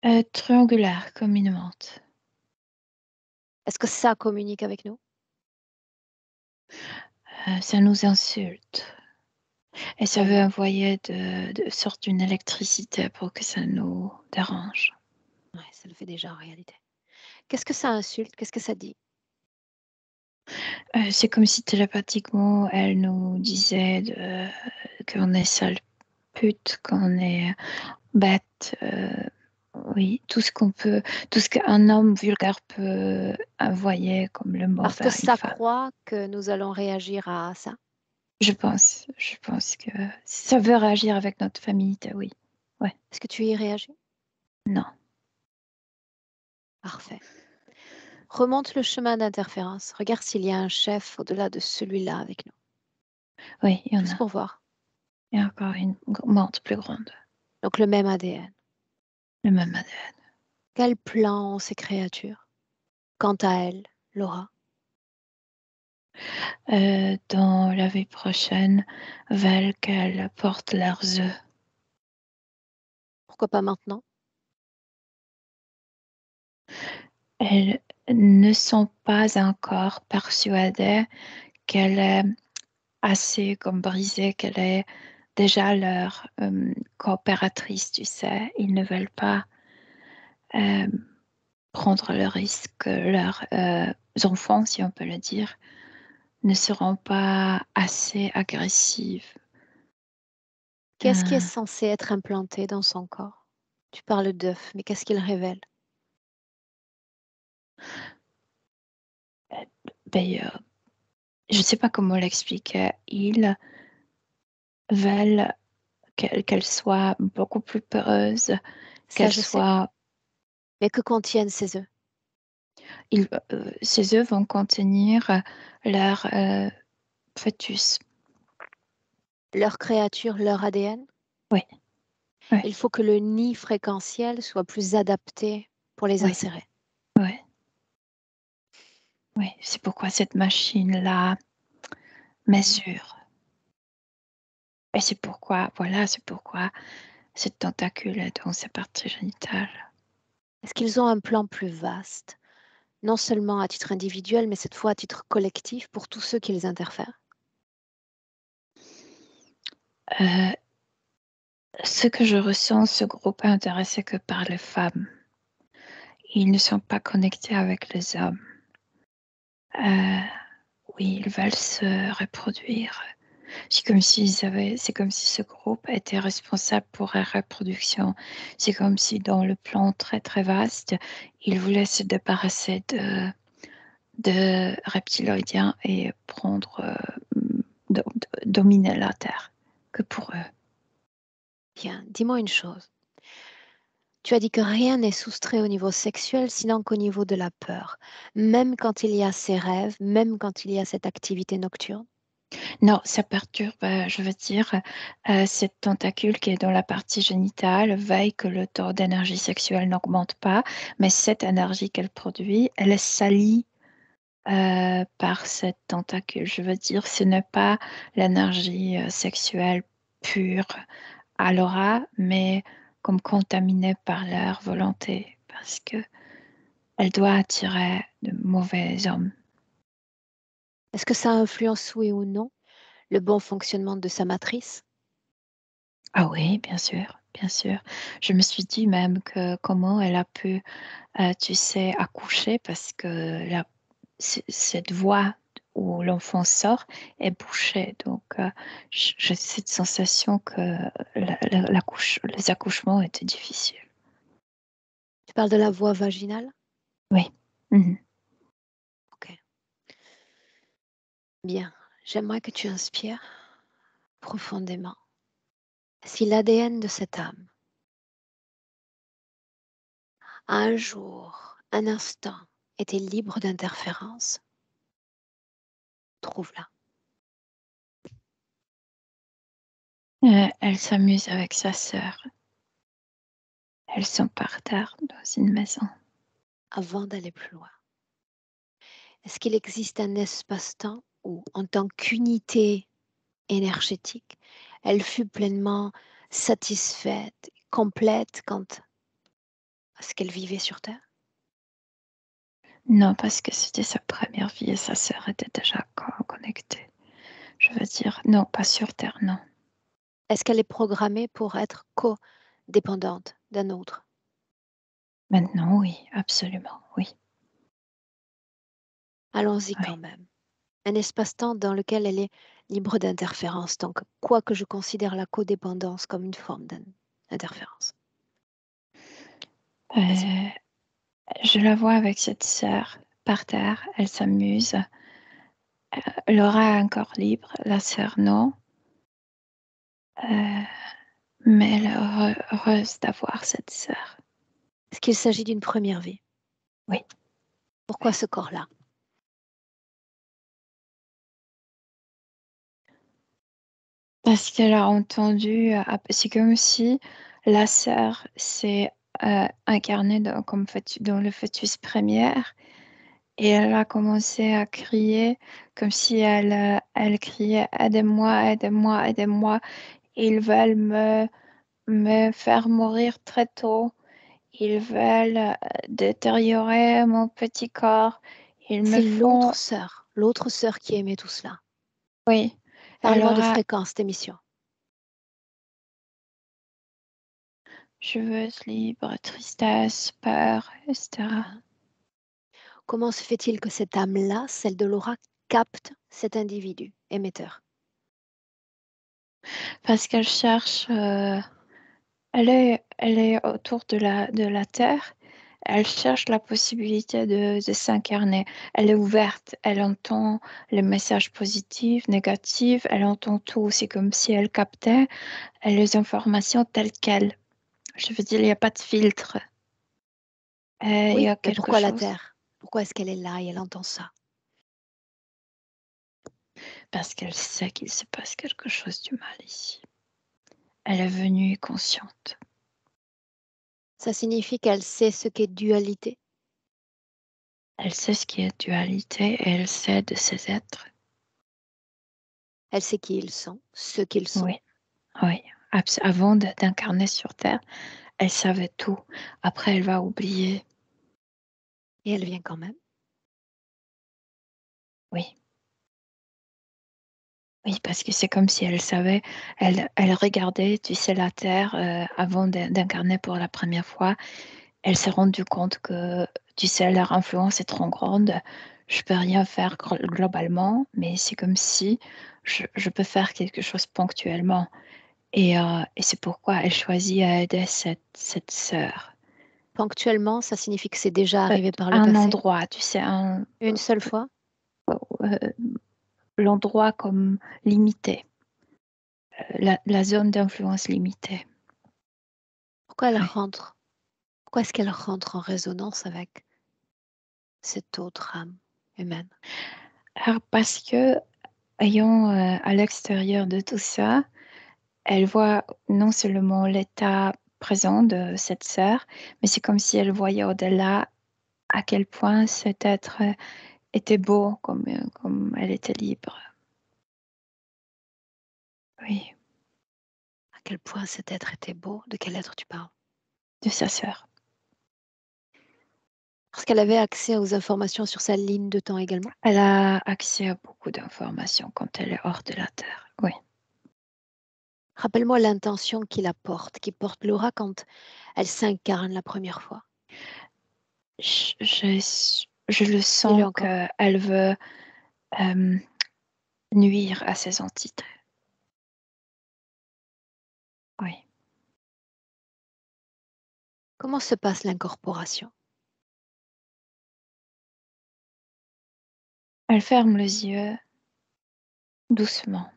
elle est. Triangulaire, comme une menthe. Est-ce que ça communique avec nous? Ça nous insulte. Et ça veut Comment? envoyer de sorte d'une électricité pour que ça nous dérange. Ouais, ça le fait déjà en réalité. Qu'est-ce que ça insulte? Qu'est-ce que ça dit? C'est comme si télépathiquement, elle nous disait qu'on est sale pute, qu'on est bête. Oui, tout ce qu'un homme vulgaire peut envoyer comme le mot Parce que vers une ça femme. croit que nous allons réagir à ça. Je pense que ça veut réagir avec notre féminité, oui. Ouais, Est-ce que tu y réagis? non, Parfait. Remonte le chemin d'interférence. Regarde s'il y a un chef au-delà de celui-là avec nous. oui, il y en Juste a. pour voir. Il y a encore une menthe plus grande, Donc le même ADN. le même ADN. Quel plan ont ces créatures? Quant à elle, Laura, Dans la vie prochaine, veulent qu'elles portent leurs œufs. pourquoi pas maintenant? Elles ne sont pas encore persuadées qu'elle est assez comme brisée, qu'elle est déjà leur coopératrice, tu sais. Ils ne veulent pas euh, prendre le risque que leurs enfants, si on peut le dire, ne seront pas assez agressives. Qu'est-ce qui est censé être implanté dans son corps? Tu parles d'œuf, mais qu'est-ce qu'il révèle? Ben, je ne sais pas comment l'expliquer. Ils veulent qu'elle soit beaucoup plus peureuse, Ça, qu'elle je sais. soit. Mais que contiennent ces œufs? Ces œufs vont contenir leur fœtus. Leur créature, leur ADN? Oui, oui, Il faut que le nid fréquentiel soit plus adapté pour les oui, insérer. oui, oui. C'est pourquoi cette machine-là mesure. Et c'est pourquoi, voilà, c'est pourquoi cette tentacule est dans ses parties génitales. Est-ce qu'ils ont un plan plus vaste, non seulement à titre individuel, mais cette fois à titre collectif pour tous ceux qui les interfèrent? Euh, Ce que je ressens, ce groupe est intéressé que par les femmes. Ils ne sont pas connectés avec les hommes. Euh, oui, ils veulent se reproduire. C'est comme si ce groupe était responsable pour la reproduction. C'est comme si dans le plan très très vaste, ils voulaient se débarrasser de reptiloïdiens et prendre, dominer la Terre, que pour eux. Bien, dis-moi une chose. Tu as dit que rien n'est soustrait au niveau sexuel, sinon qu'au niveau de la peur, même quand il y a ces rêves, même quand il y a cette activité nocturne. Non, ça perturbe, je veux dire, cette tentacule qui est dans la partie génitale veille que le taux d'énergie sexuelle n'augmente pas, mais cette énergie qu'elle produit, elle est salie par cette tentacule. Je veux dire, ce n'est pas l'énergie sexuelle pure à l'aura, mais comme contaminée par leur volonté, parce que elle doit attirer de mauvais hommes. Est-ce que ça influence, oui ou non, le bon fonctionnement de sa matrice? Ah oui, bien sûr, bien sûr. Je me suis dit même que comment elle a pu, tu sais, accoucher parce que cette voie où l'enfant sort est bouchée. Donc, j'ai cette sensation que les accouchements étaient difficiles. Tu parles de la voie vaginale? Oui. Mhm. Ok. Bien. J'aimerais que tu inspires profondément. Si l'ADN de cette âme, un jour, un instant, était libre d'interférence, trouve-la. Elle s'amuse avec sa sœur. Elles sont par terre dans une maison. Avant d'aller plus loin. Est-ce qu'il existe un espace-temps où, en tant qu'unité énergétique, elle fut pleinement satisfaite, complète quant à ce qu'elle vivait sur Terre? Non, parce que c'était sa première vie et sa sœur était déjà connectée. Je veux dire, non, pas sur Terre, non. Est-ce qu'elle est programmée pour être codépendante d'un autre? Maintenant, oui, absolument, oui. Allons-y Oui. quand même. Un espace-temps dans lequel elle est libre d'interférence. Donc, quoique je considère la codépendance comme une forme d'interférence. Vas-y. Je la vois avec cette sœur par terre, elle s'amuse. Laura est encore libre, la sœur non. Mais elle est heureuse d'avoir cette sœur. Est-ce qu'il s'agit d'une première vie? Oui. Pourquoi ce corps-là? Parce qu'elle a entendu, c'est comme si la sœur s'est incarnée dans le fœtus première et elle a commencé à crier comme si elle criait aidez-moi, aidez-moi, aidez-moi. Ils veulent me faire mourir très tôt. Ils veulent détériorer mon petit corps. Ils me C'est font... l'autre sœur qui aimait tout cela. Oui, Parle-moi de alors fréquence d'émission. cheveux libre, tristesse, peur, etc. Comment se fait-il que cette âme-là, celle de Laura, capte cet individu émetteur? Parce qu'elle cherche... elle est autour de la Terre. Elle cherche la possibilité de s'incarner. Elle est ouverte. Elle entend les messages positifs, négatifs. Elle entend tout. C'est comme si elle captait les informations telles quelles. Je veux dire, il n'y a pas de filtre. Il y Oui, a mais quelque pourquoi la chose. Terre? Pourquoi est-ce qu'elle est là et elle entend ça? Parce qu'elle sait qu'il se passe quelque chose du mal ici. Elle est venue consciente. Ça signifie qu'elle sait ce qu'est dualité. Elle sait ce qui est dualité et elle sait de ses êtres. Elle sait qui ils sont, ce qu'ils sont. Oui, oui. Avant d'incarner sur Terre, elle savait tout. Après, elle va oublier. Et elle vient quand même. Oui. Oui, parce que c'est comme si elle savait, elle regardait, tu sais, la Terre avant d'incarner pour la première fois. Elle s'est rendue compte que, tu sais, leur influence est trop grande. Je peux rien faire globalement, mais c'est comme si je peux faire quelque chose ponctuellement. Et c'est pourquoi elle choisit à aider cette sœur. Ponctuellement, ça signifie que c'est déjà arrivé par le Un passé. endroit, tu sais, Une seule fois. euh, l'endroit comme limité, la zone d'influence limitée. Pourquoi elle Ouais. rentre? Pourquoi est-ce qu'elle rentre en résonance avec cette autre âme humaine? Alors, parce que ayant à l'extérieur de tout ça, elle voit non seulement l'état présent de cette sœur, mais c'est comme si elle voyait au-delà à quel point cet être était beau, comme elle était libre. Oui, À quel point cet être était beau. De quel être tu parles? de sa sœur. Parce qu'elle avait accès aux informations sur sa ligne de temps également. Elle a accès à beaucoup d'informations quand elle est hors de la Terre. Oui. Rappelle-moi l'intention qui porte Laura quand elle s'incarne la première fois. Je le Dis-le sens encore. qu'elle veut nuire à ses entités. Oui. Comment se passe l'incorporation? Elle ferme les yeux doucement.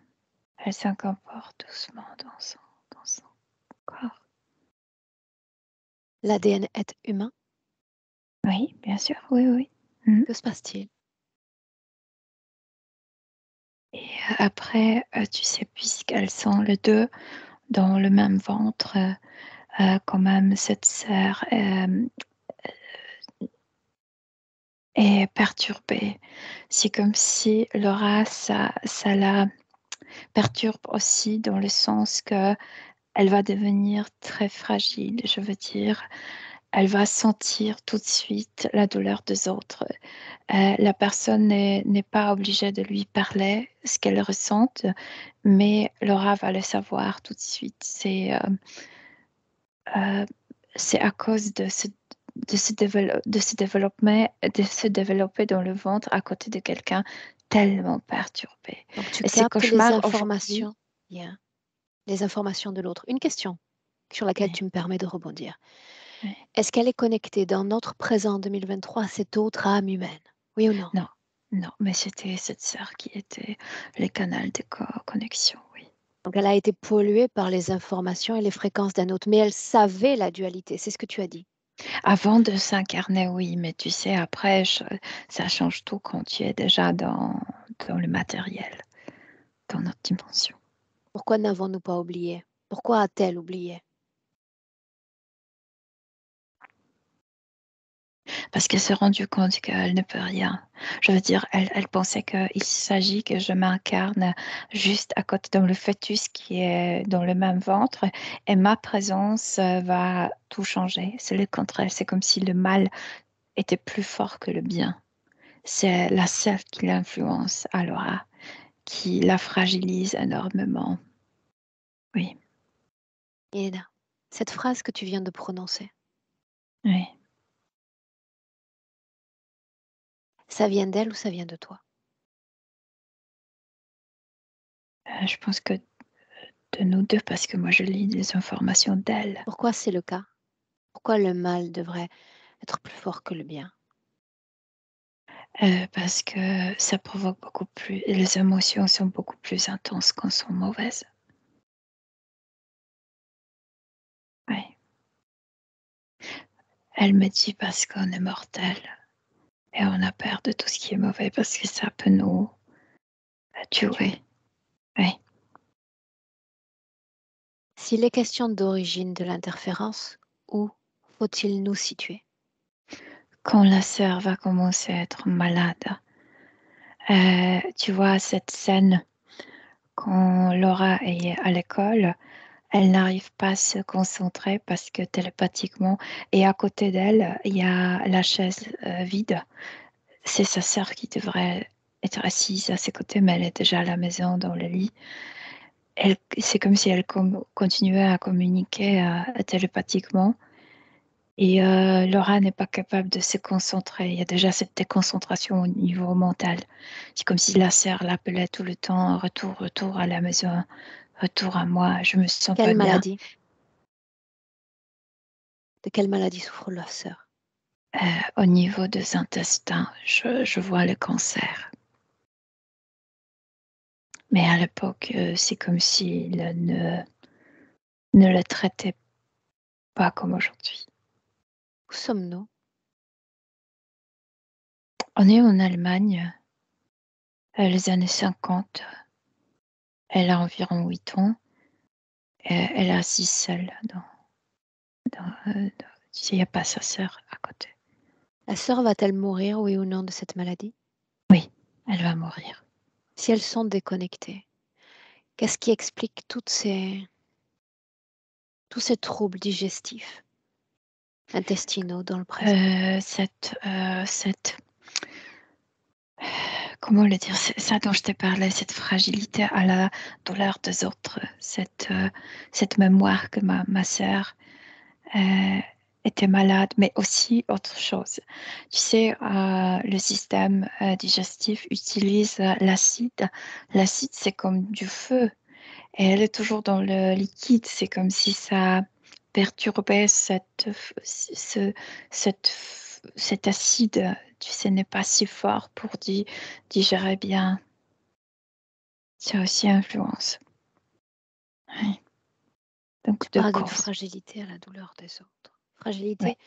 Elle s'incorpore doucement dans son corps. L'ADN est humain? Oui, bien sûr, oui. Que se passe-t-il? Et après, tu sais, puisqu'elles sont les deux dans le même ventre, quand même, cette sœur est perturbée. C'est comme si Laura, ça la perturbe aussi dans le sens que elle va devenir très fragile. Je veux dire, elle va sentir tout de suite la douleur des autres. La personne n'est pas obligée de lui parler ce qu'elle ressent, mais Laura va le savoir tout de suite. C'est à cause de se développer dans le ventre à côté de quelqu'un tellement perturbé. Donc tu Et ces captes les cauchemars aujourd'hui, informations. Bien. Les informations de l'autre. Une question sur laquelle oui, tu me permets de rebondir. oui. Est-ce qu'elle est connectée dans notre présent 2023 à cette autre âme humaine? Oui ou non? Non, non, mais c'était cette sœur qui était le canal de connexion, oui. Donc elle a été polluée par les informations et les fréquences d'un autre, mais elle savait la dualité, c'est ce que tu as dit. Avant de s'incarner, oui, mais tu sais, après, ça change tout quand tu es déjà dans le matériel, dans notre dimension. Pourquoi n'avons-nous pas oublié? Pourquoi a-t-elle oublié? Parce qu'elle s'est rendue compte qu'elle ne peut rien. Je veux dire, elle pensait qu'il s'agit que je m'incarne juste à côté dans le fœtus qui est dans le même ventre et ma présence va tout changer. C'est le contraire, c'est comme si le mal était plus fort que le bien. C'est la seule qui l'influence, Laura, qui la fragilise énormément. Oui, Elena, cette phrase que tu viens de prononcer, oui. ça vient d'elle ou ça vient de toi? Je pense que de nous deux, parce que moi je lis des informations d'elle. Pourquoi c'est le cas? Pourquoi le mal devrait être plus fort que le bien? Parce que ça provoque beaucoup plus les émotions sont beaucoup plus intenses quand sont mauvaises. Oui. Elle me dit parce qu'on est mortel et on a peur de tout ce qui est mauvais parce que ça peut nous Tu tuer. Oui. S'il est question d'origine de l'interférence, où faut-il nous situer? Quand la sœur va commencer à être malade, tu vois cette scène quand Laura est à l'école, elle n'arrive pas à se concentrer parce que télépathiquement et à côté d'elle, il y a la chaise, vide. C'est sa sœur qui devrait être assise à ses côtés, mais elle est déjà à la maison dans le lit. C'est comme si elle continuait à communiquer télépathiquement et Laura n'est pas capable de se concentrer. Il y a déjà cette déconcentration au niveau mental. C'est comme si la sœur l'appelait tout le temps: «Retour, retour à la maison, retour à moi, je me sens Quelle pas bien». maladie? De quelle maladie souffre la sœur? Au niveau des intestins, je vois le cancer. Mais à l'époque, c'est comme s'il ne le traitait pas comme aujourd'hui. Où sommes-nous? On est en Allemagne, les années 50. Elle a environ 8 ans. Elle est assise seule tu sais, il n'y a pas sa sœur à côté. La sœur va-t-elle mourir, oui ou non, de cette maladie? Oui, elle va mourir. Si elles sont déconnectées, qu'est-ce qui explique tous ces troubles digestifs, intestinaux dans le présent? Comment le dire? C'est ça dont je t'ai parlé, cette fragilité à la douleur des autres, cette mémoire que ma sœur était malade, mais aussi autre chose. Tu sais, le système digestif utilise l'acide. L'acide, c'est comme du feu et elle est toujours dans le liquide. C'est comme si ça perturbait cet acide. Tu sais, n'est pas si fort pour digérer bien. Ça aussi influence. Oui. Donc, Tu de parles d'une cause. fragilité à la douleur des autres. Fragilité Ouais.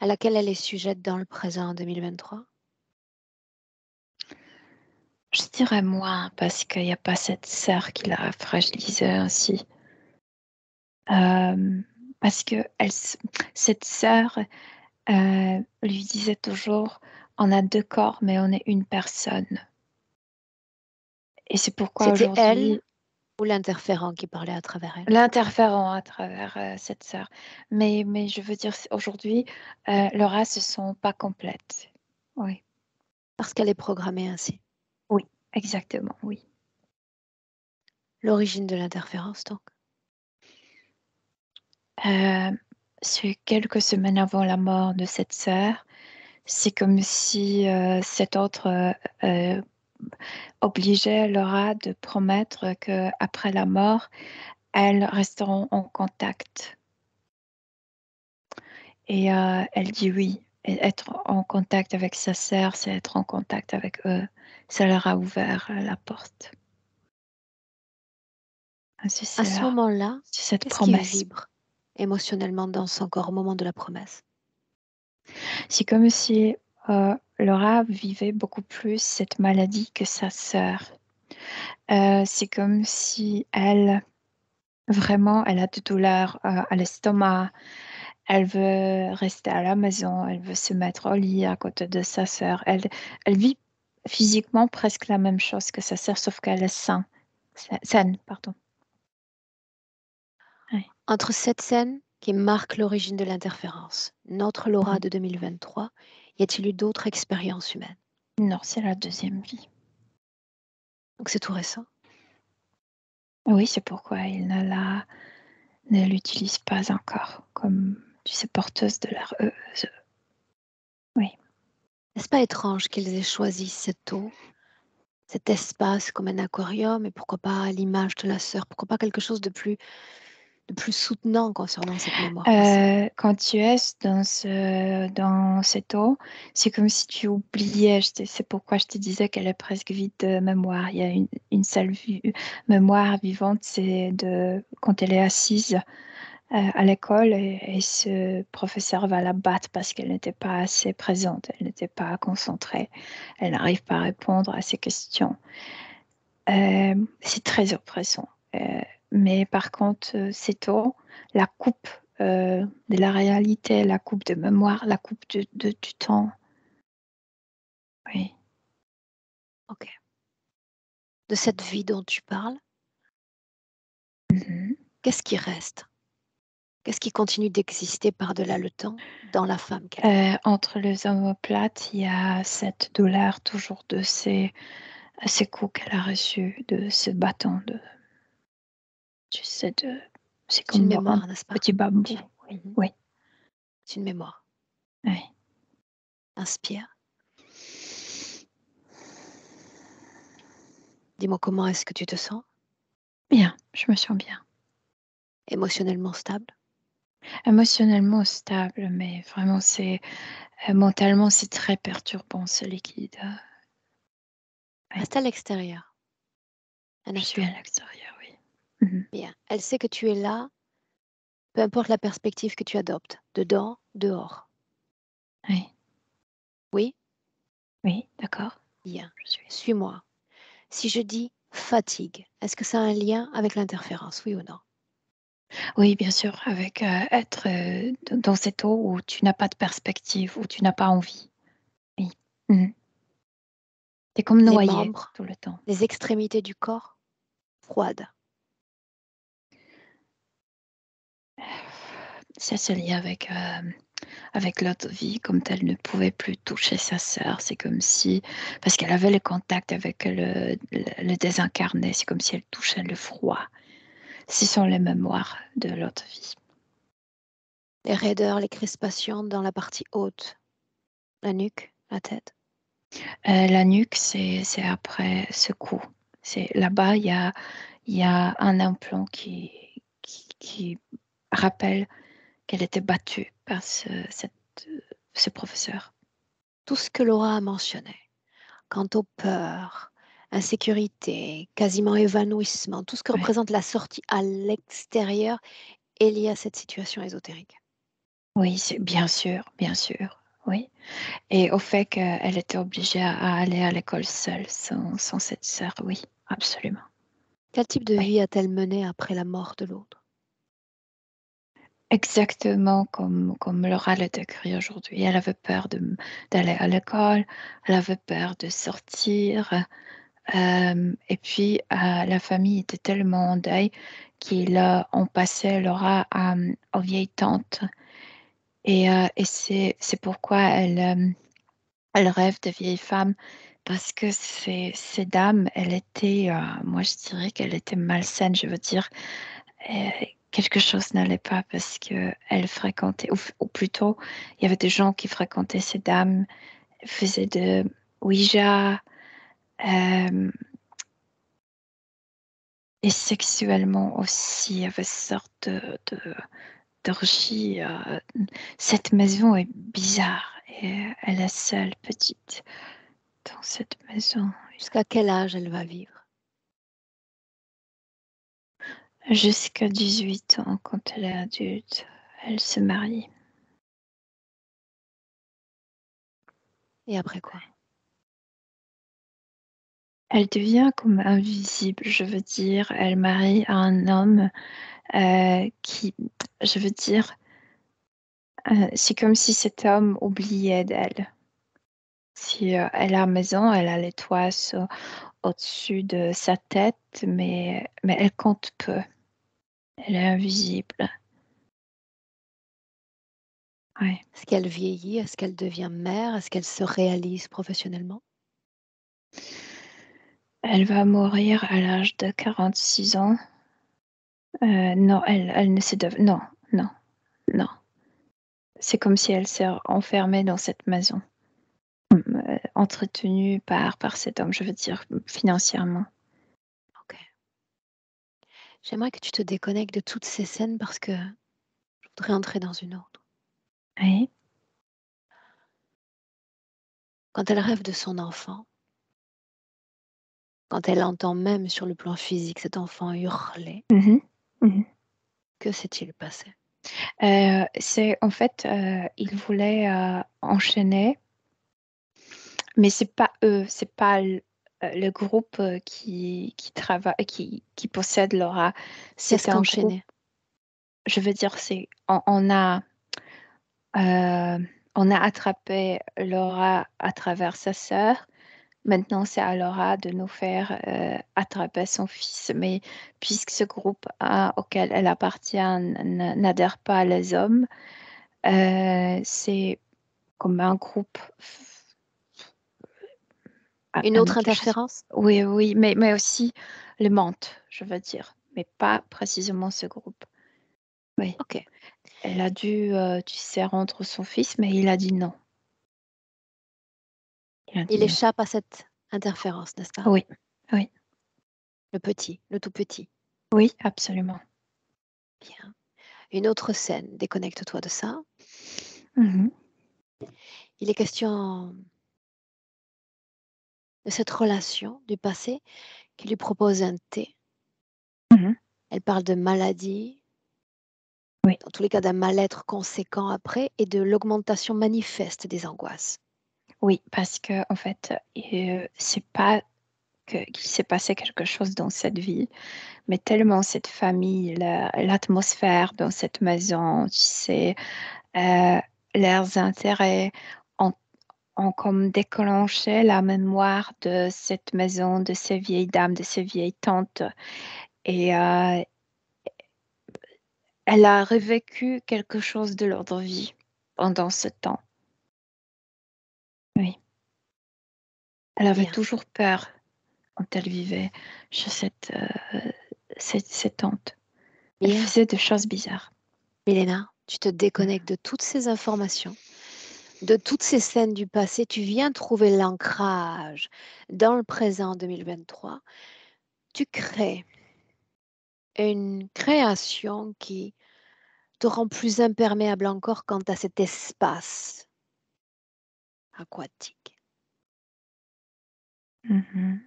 à laquelle elle est sujette dans le présent en 2023? Je dirais moins parce qu'il n'y a pas cette sœur qui l'a fragilisée ainsi. Parce que cette sœur lui disait toujours, on a 2 corps, mais on est une personne. Et c'est pourquoi C'était elle aujourd'hui, ou l'interférent qui parlait à travers elle? l'interférent à travers cette sœur. Mais je veux dire, aujourd'hui, leurs races ne sont pas complètes. Oui, Parce qu'elle est programmée ainsi. oui, exactement, oui. L'origine de l'interférence, donc. C'est quelques semaines avant la mort de cette sœur, c'est comme si cet autre obligeait Laura de promettre qu'après la mort, elles resteront en contact. Et elle dit oui. Et être en contact avec sa sœur, c'est être en contact avec eux. Ça leur a ouvert la porte. À ce moment-là, C'est cette qu'est-ce qui promesse. vibre émotionnellement dans son corps au moment de la promesse? C'est comme si Laura vivait beaucoup plus cette maladie que sa sœur. C'est comme si elle, vraiment, elle a des douleurs à l'estomac. Elle veut rester à la maison. Elle veut se mettre au lit à côté de sa sœur. Elle vit physiquement presque la même chose que sa sœur, sauf qu'elle est saine, pardon. Ouais. Entre cette scène qui marque l'origine de l'interférence, notre Laura de 2023, y a-t-il eu d'autres expériences humaines? Non, c'est la deuxième vie. Donc c'est tout récent. Oui, c'est pourquoi il ne l'utilise pas encore comme, tu sais, porteuse de leur Oui. N'est-ce pas étrange qu'ils aient choisi cette eau, cet espace comme un aquarium, et pourquoi pas à l'image de la sœur? Pourquoi pas quelque chose de plus soutenant concernant cette mémoire passée? Quand tu es dans cette eau, c'est comme si tu oubliais. C'est pourquoi je te disais qu'elle est presque vide de mémoire. Il y a une seule mémoire vivante, c'est quand elle est assise à l'école et ce professeur va la battre parce qu'elle n'était pas assez présente, elle n'était pas concentrée, elle n'arrive pas à répondre à ses questions. C'est très oppressant. Mais par contre, cette eau, la coupe de la réalité, la coupe de mémoire, la coupe du temps. Oui. Ok. De cette vie dont tu parles, Mhm. qu'est-ce qui reste? Qu'est-ce qui continue d'exister par-delà le temps dans la femme qu'elle est? Entre les omoplates, il y a cette douleur toujours de ces coups qu'elle a reçus, de ce bâton, tu sais, c'est C'est une comme un mémoire, n'est-ce pas? petit bambou. Oui, Mhm. oui, C'est une mémoire. oui. Inspire. Dis-moi comment est-ce que tu te sens? Bien, je me sens bien. Émotionnellement stable? Émotionnellement stable, mais vraiment, mentalement, c'est très perturbant, ce liquide. Oui, Reste à l'extérieur. Un je suis à instant. l'extérieur, oui. Mhm. Bien. Elle sait que tu es là, peu importe la perspective que tu adoptes. Dedans, dehors. Oui, Oui? oui, d'accord. Bien. Je suis. Suis-moi. Si je dis fatigue, est-ce que ça a un lien avec l'interférence, oui ou non? Oui, bien sûr, avec être dans cette eau où tu n'as pas de perspective, où tu n'as pas envie. Oui. Mhm. T'es comme Les noyé membres, tout le temps. les extrémités du corps, froides. Ça se lie avec l'autre vie, comme elle ne pouvait plus toucher sa sœur. C'est comme si, parce qu'elle avait le contact avec le désincarné, c'est comme si elle touchait le froid. Ce sont les mémoires de l'autre vie. Les raideurs, les crispations dans la partie haute, la nuque, la tête. La nuque, c'est après ce coup. C'est là-bas, il y a un implant qui rappelle qu'elle était battue par ce professeur. Tout ce que Laura a mentionné, quant aux peurs, insécurité, quasiment évanouissement, tout ce que Ouais. représente la sortie à l'extérieur est lié à cette situation ésotérique. Oui, c'est bien sûr, oui. Et au fait qu'elle était obligée à aller à l'école seule, sans cette sœur, oui, absolument. Quel type de Oui. vie a-t-elle mené après la mort de l'autre? Exactement comme Laura le décrit aujourd'hui. Elle avait peur d'aller à l'école, elle avait peur de sortir. Et puis, la famille était tellement en deuil qu'ils ont passé Laura aux vieilles tantes. Et c'est pourquoi elle rêve de vieille femme, parce que ces dames, elle était, moi je dirais qu'elle était malsaine, je veux dire, euh, quelque chose n'allait pas parce qu'elle fréquentait, ou plutôt, il y avait des gens qui fréquentaient ces dames, faisaient de Ouija, euh, et sexuellement aussi, il y avait une sorte d'orgie. Cette maison est bizarre et elle est seule, petite, dans cette maison. Jusqu'à quel âge elle va vivre? Jusqu'à 18 ans, quand elle est adulte, elle se marie. Et après quoi? Elle devient comme invisible, je veux dire, elle marie un homme qui, je veux dire, c'est comme si cet homme oubliait d'elle. Si elle a la maison, elle a les toits au-dessus de sa tête, mais elle compte peu. Elle est invisible. Ouais. Est-ce qu'elle vieillit? Est-ce qu'elle devient mère? Est-ce qu'elle se réalise professionnellement? Elle va mourir à l'âge de 46 ans. Non, elle ne se non, non, non. C'est comme si elle s'est enfermée dans cette maison, entretenue par cet homme, je veux dire, financièrement. Ok. J'aimerais que tu te déconnectes de toutes ces scènes parce que je voudrais entrer dans une autre. Oui. Quand elle rêve de son enfant, quand elle entend même sur le plan physique cet enfant hurler, Mhm. Mhm. que s'est-il passé? C'est en fait, ils voulaient enchaîner, mais c'est pas eux, c'est pas le groupe qui travaille, qui possède Laura. Qu'est-ce C'est un groupe, qu'enchaîner? je veux dire, euh, on a attrapé Laura à travers sa sœur. Maintenant, c'est à Laura de nous faire attraper son fils. Mais puisque ce groupe auquel elle appartient n'adhère pas les hommes, c'est comme un groupe Une autre quelque chose. interférence? Oui, oui, mais aussi le mentent, je veux dire, mais pas précisément ce groupe. Oui, Ok. elle a dû, tu sais, rendre son fils, mais il a dit non. Il a dit Il non. échappe à cette interférence, n'est-ce pas? Oui, oui, Le petit, le tout petit. oui, absolument. Bien. Une autre scène, déconnecte-toi de ça. Mhm, Il est question de cette relation du passé qui lui propose un thé. mhm, Elle parle de maladie, oui. dans tous les cas d'un mal-être conséquent après, et de l'augmentation manifeste des angoisses. Oui, parce que en fait, c'est pas qu'il s'est passé quelque chose dans cette vie, mais tellement cette famille, l'atmosphère dans cette maison, tu sais, euh, leurs intérêts ont, ont comme déclenché la mémoire de cette maison, de ces vieilles dames, de ces vieilles tantes. Et elle a revécu quelque chose de leur vie pendant ce temps. Oui. Elle avait Bien, toujours peur quand elle vivait chez cette tante. Elle bien. faisait des choses bizarres. Milena, tu te déconnectes de toutes ces informations, de toutes ces scènes du passé. Tu viens trouver l'ancrage dans le présent 2023. Tu crées une création qui te rend plus imperméable encore quant à cet espace aquatique. Mhm.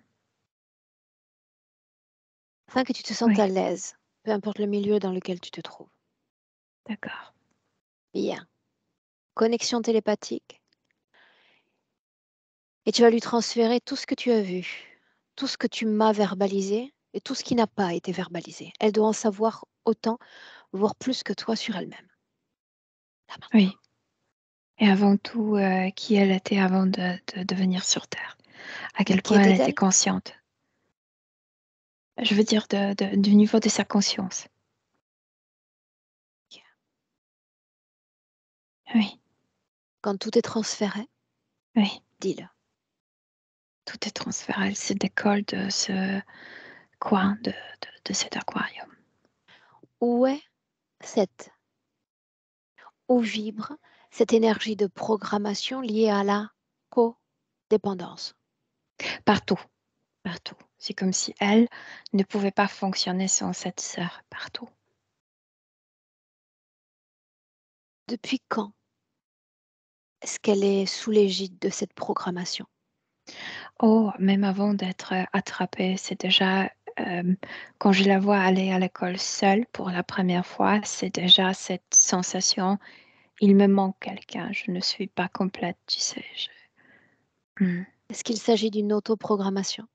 Afin que tu te sentes Oui, à l'aise, peu importe le milieu dans lequel tu te trouves. d'accord. Bien. Connexion télépathique. Et tu vas lui transférer tout ce que tu as vu, tout ce que tu m'as verbalisé et tout ce qui n'a pas été verbalisé. Elle doit en savoir autant, voire plus que toi sur elle-même. Là maintenant. Oui. Et avant tout, qui elle était avant de venir sur Terre. À Et quel qui point elle était était-elle? consciente. Je veux dire du niveau de sa conscience. Oui, Quand tout est transféré, oui. dis-le. Tout est transféré. Elle se décolle de ce coin de cet aquarium. Où est cette, où vibre cette énergie de programmation liée à la codépendance? Partout, partout. C'est comme si elle ne pouvait pas fonctionner sans cette sœur. Partout. Depuis quand est-ce qu'elle est sous l'égide de cette programmation? Oh, même avant d'être attrapée, c'est déjà, quand je la vois aller à l'école seule pour la première fois, c'est déjà cette sensation, il me manque quelqu'un, je ne suis pas complète, tu sais. Hmm. Est-ce qu'il s'agit d'une autoprogrammation?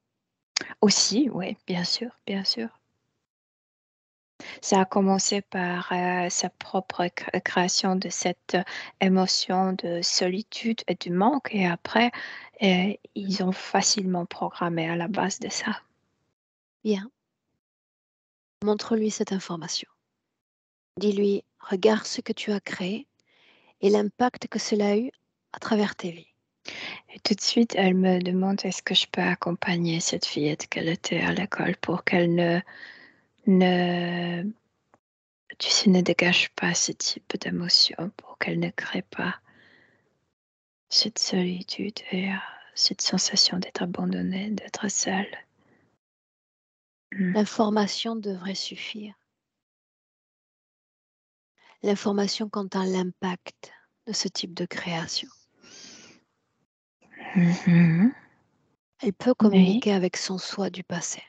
Aussi, oui, bien sûr, bien sûr. Ça a commencé par sa propre création de cette émotion de solitude et du manque, et après, ils ont facilement programmé à la base de ça. Bien. Montre-lui cette information. Dis-lui, regarde ce que tu as créé et l'impact que cela a eu à travers tes vies. Et tout de suite, elle me demande est-ce que je peux accompagner cette fillette qu'elle était à l'école pour qu'elle ne, tu sais, ne dégage pas ce type d'émotion, pour qu'elle ne crée pas cette solitude et cette sensation d'être abandonnée, d'être seule. Mm. L'information devrait suffire. L'information quant à l'impact de ce type de création. Mhm. Elle peut Oui, communiquer avec son soi du passé.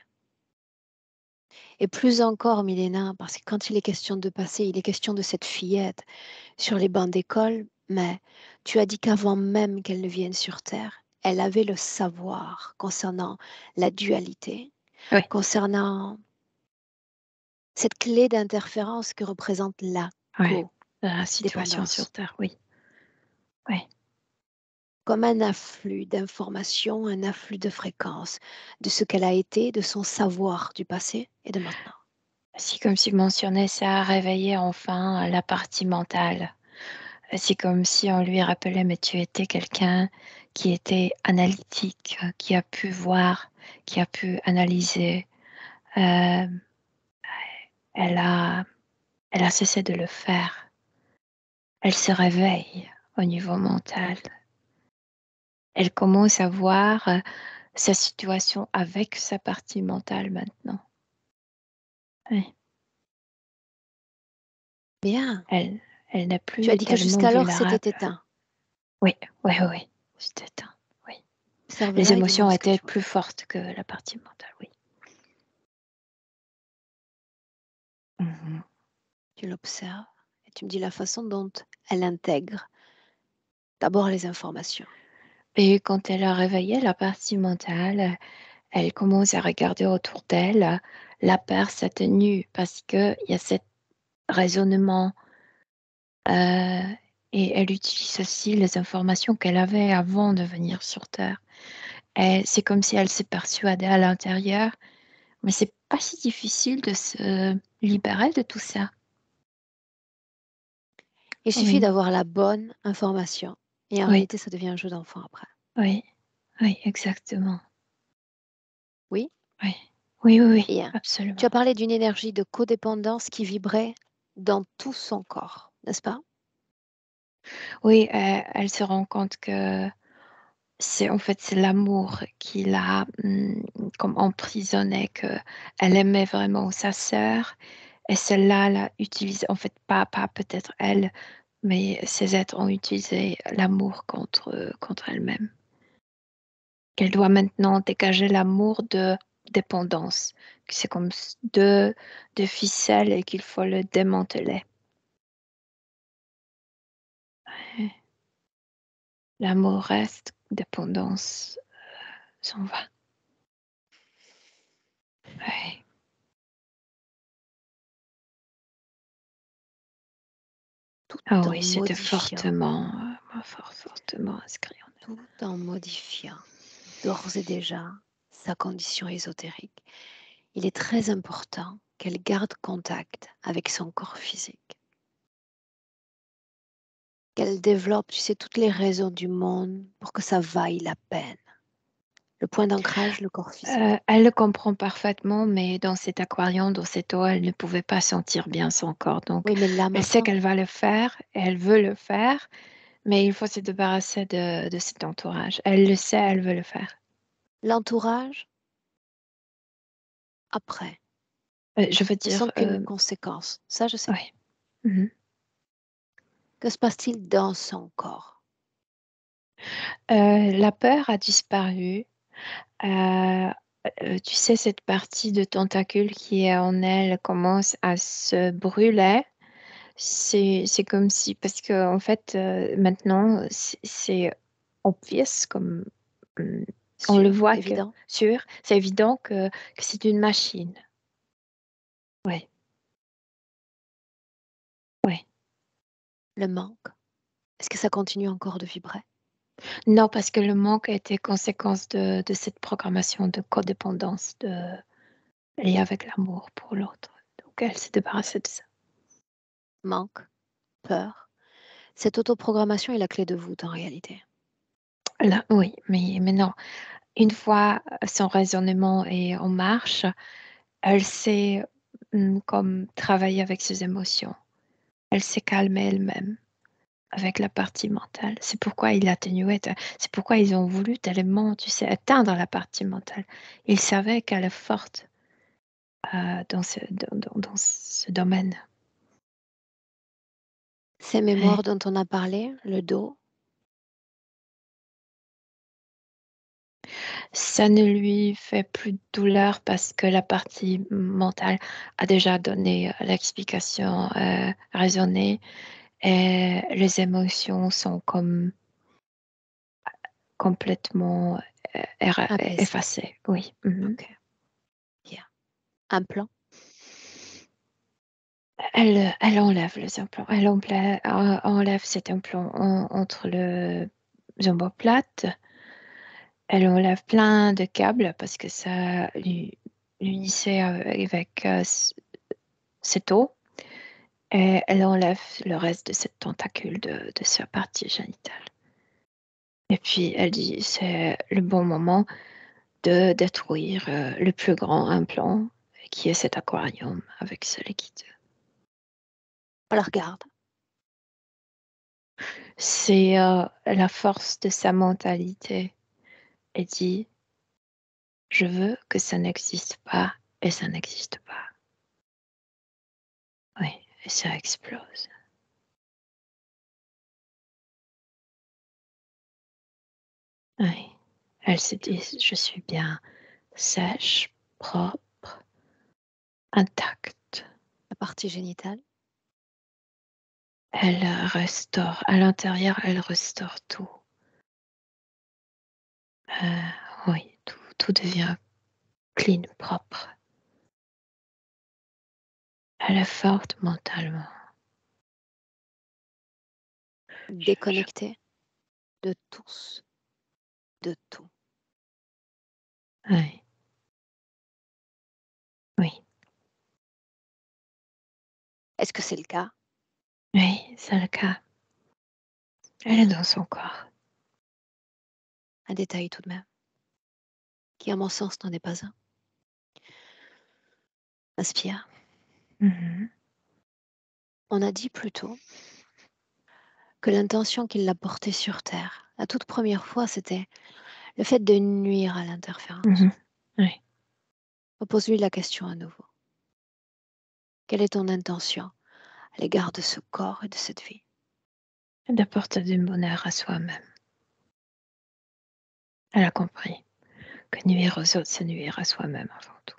Et plus encore, Milena, parce que quand il est question de passé, il est question de cette fillette sur les bancs d'école, mais tu as dit qu'avant même qu'elle ne vienne sur Terre, elle avait le savoir concernant la dualité, oui, concernant cette clé d'interférence que représente la oui. La situation sur codépendance, Terre, oui, oui. comme un afflux d'informations, un afflux de fréquences de ce qu'elle a été, de son savoir du passé et de maintenant. C'est comme si mentionner ça a réveillé enfin la partie mentale. C'est comme si on lui rappelait, mais tu étais quelqu'un qui était analytique, qui a pu voir, qui a pu analyser. Euh, elle a, elle a cessé de le faire. Elle se réveille au niveau mental. Elle commence à voir sa situation avec sa partie mentale maintenant. Oui. Bien. Elle, elle n'est Tu as plus dit que tellement jusqu'alors c'était vulnérable. éteint. Oui, oui, oui, oui. C'était un. Oui. Les Observe-la et émotions dis-moi ce que étaient tu vois. plus fortes que la partie mentale, oui. Mhm. Tu l'observes et tu me dis la façon dont elle intègre d'abord les informations. Et quand elle a réveillé la partie mentale, Elle commence à regarder autour d'elle. La peur s'atténue parce qu'il y a ce raisonnement euh, et elle utilise aussi les informations qu'elle avait avant de venir sur Terre. Et c'est comme si elle s'est persuadée à l'intérieur, mais c'est pas si difficile de se libérer de tout ça. Il suffit Oui, d'avoir la bonne information. Et en oui, réalité, ça devient un jeu d'enfant après. oui, oui, exactement. Oui. Oui, oui, oui, oui, Et tu absolument. as parlé d'une énergie de codépendance qui vibrait dans tout son corps, n'est-ce pas? Oui, elle se rend compte que c'est l'amour qui l'a comme emprisonnée, que elle aimait vraiment sa sœur et celle-là l'a utilisé, en fait pas peut-être elle, mais ces êtres ont utilisé l'amour contre elle-même. Qu'elle doit maintenant dégager l'amour de dépendance, que c'est comme deux ficelles et qu'il faut le démanteler. L'amour reste, dépendance s'en va. Ouais. Tout Ah en oui, c'était modifiant, fortement inscrit en elle. tout en modifiant d'ores et déjà sa condition ésotérique. Il est très important qu'elle garde contact avec son corps physique, qu'elle développe, tu sais, toutes les raisons du monde pour que ça vaille la peine. Le point d'ancrage, le corps physique. Elle le comprend parfaitement, mais dans cet aquarium, dans cette eau, elle ne pouvait pas sentir bien son corps. Donc, Oui, mais là elle sait maintenant, qu'elle va le faire, et elle veut le faire, mais il faut se débarrasser de cet entourage. Elle le sait, elle veut le faire. l'entourage, après, Je veux ne sont dire, qu'une conséquence. Ça, je sais. oui. Mhm. Que se passe-t-il dans son corps? La peur a disparu. Euh, Tu sais, cette partie de tentacule qui est en elle commence à se brûler. C'est comme si, parce que en fait, maintenant, c'est obvious, comme hum, on le Sûr, voit que, évident. sûr, c'est évident que c'est une machine. Oui, oui. Le manque. Est-ce que ça continue encore de vibrer? Non, parce que le manque était conséquence de cette programmation de codépendance liée avec l'amour pour l'autre. Donc, elle s'est débarrassée de ça. Manque, peur. Cette autoprogrammation est la clé de voûte en réalité. Là, oui, mais non. Une fois son raisonnement est en marche, elle sait comme travailler avec ses émotions. Elle s'est calmée elle-même avec la partie mentale. C'est pourquoi il atténuait, c'est pourquoi ils ont voulu tellement, tu sais, atteindre la partie mentale. Ils savaient qu'elle est forte dans ce domaine. Ces Ouais. mémoires dont on a parlé, le dos, Ça ne lui fait plus de douleur parce que la partie mentale a déjà donné l'explication raisonnée et les émotions sont comme complètement apaisé. effacées. Oui. Mhm. Ok, bien. Un plan, Elle enlève les implants. Enlève cet implant entre les omoplates. Elle enlève plein de câbles parce que ça l'unissait avec cette eau. Et elle enlève le reste de cette tentacule de sa partie génitale. Et puis elle dit c'est le bon moment de détruire le plus grand implant qui est cet aquarium avec ce liquide. on la regarde. C'est la force de sa mentalité. Elle dit je veux que ça n'existe pas et ça n'existe pas. Oui, et ça explose. Oui. Elle se dit je suis bien sèche, propre, intacte. La partie génitale, Elle restaure, à l'intérieur, elle restaure tout. Oui, tout devient clean, propre. Elle est forte mentalement. Déconnectée de tous, de tout. Oui. Oui. Est-ce que c'est le cas? Oui, c'est le cas. Elle est dans son corps. Un détail tout de même, qui à mon sens n'en est pas un. Inspire. Mhm. On a dit plus tôt que l'intention qu'il l'a portée sur Terre, la toute première fois, c'était le fait de nuire à l'interférence. Mhm. Oui. Repose-lui la question à nouveau. Quelle est ton intention à l'égard de ce corps et de cette vie? D'apporter du bonheur à soi-même. Elle a compris que nuire aux autres, c'est nuire à soi-même avant tout.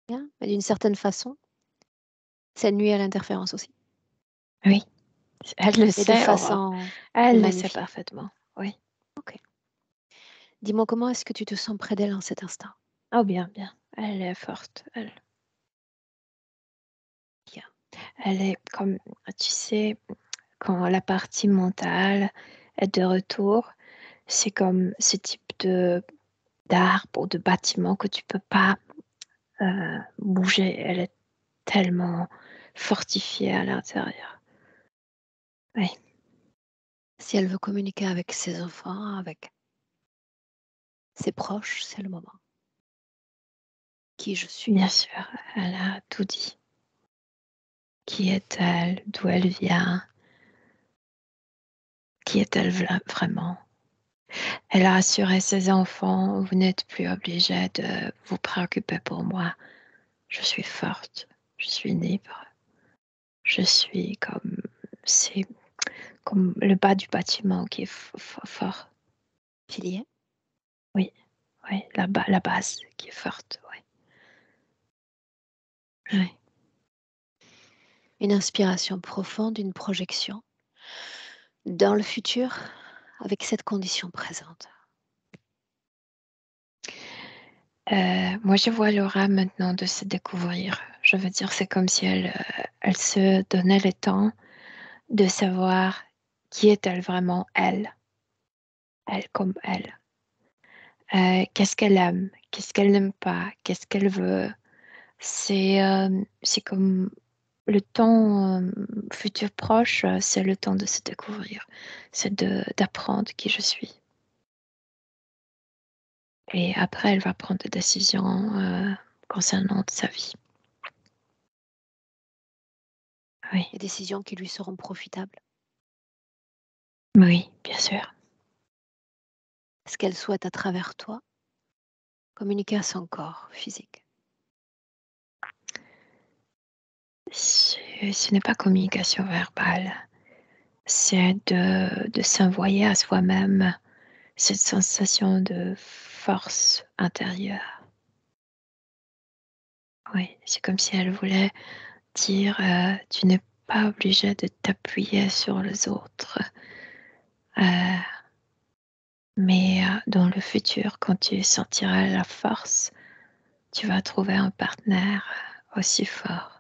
Bien, mais d'une certaine façon, ça nuit à l'interférence aussi, Oui, elle le mais de sait, Aurore. façon plus Elle le sait magnifiée. parfaitement. Oui. Ok. Dis-moi comment est-ce que tu te sens près d'elle en cet instant? Oh, bien, bien. Elle est forte. Bien. Elle est comme, tu sais, quand la partie mentale est de retour, c'est comme ce type d'arbre ou de bâtiment que tu peux pas bouger. Elle est tellement fortifiée à l'intérieur. Oui, Si elle veut communiquer avec ses enfants, avec ses proches, c'est le moment. Qui je suis? bien sûr, elle a tout dit. Qui est-elle? D'où elle vient? Qui est-elle vraiment? Elle a assuré ses enfants, vous n'êtes plus obligés de vous préoccuper pour moi. Je suis forte, je suis libre, je suis c'est comme le bas du bâtiment qui est fort. Pilier. Oui, oui, la base qui est forte, oui. Oui. Une inspiration profonde, une projection dans le futur avec cette condition présente. Moi, je vois Laura maintenant de se découvrir. Je veux dire, c'est comme si elle se donnait le temps de savoir qui est-elle vraiment, elle comme elle. Qu'est-ce qu'elle aime, qu'est-ce qu'elle n'aime pas, qu'est-ce qu'elle veut. C'est comme le temps futur proche, c'est le temps de se découvrir, c'est d'apprendre qui je suis. Et après, elle va prendre des décisions concernant sa vie. Oui, Les décisions qui lui seront profitables. oui, bien sûr. Ce qu'elle souhaite à travers toi, communiquer à son corps physique. Ce n'est pas communication verbale, c'est de s'envoyer à soi-même cette sensation de force intérieure. Oui, c'est comme si elle voulait dire tu n'es pas obligé de t'appuyer sur les autres. Euh, mais dans le futur, quand tu sentiras la force, tu vas trouver un partenaire aussi fort.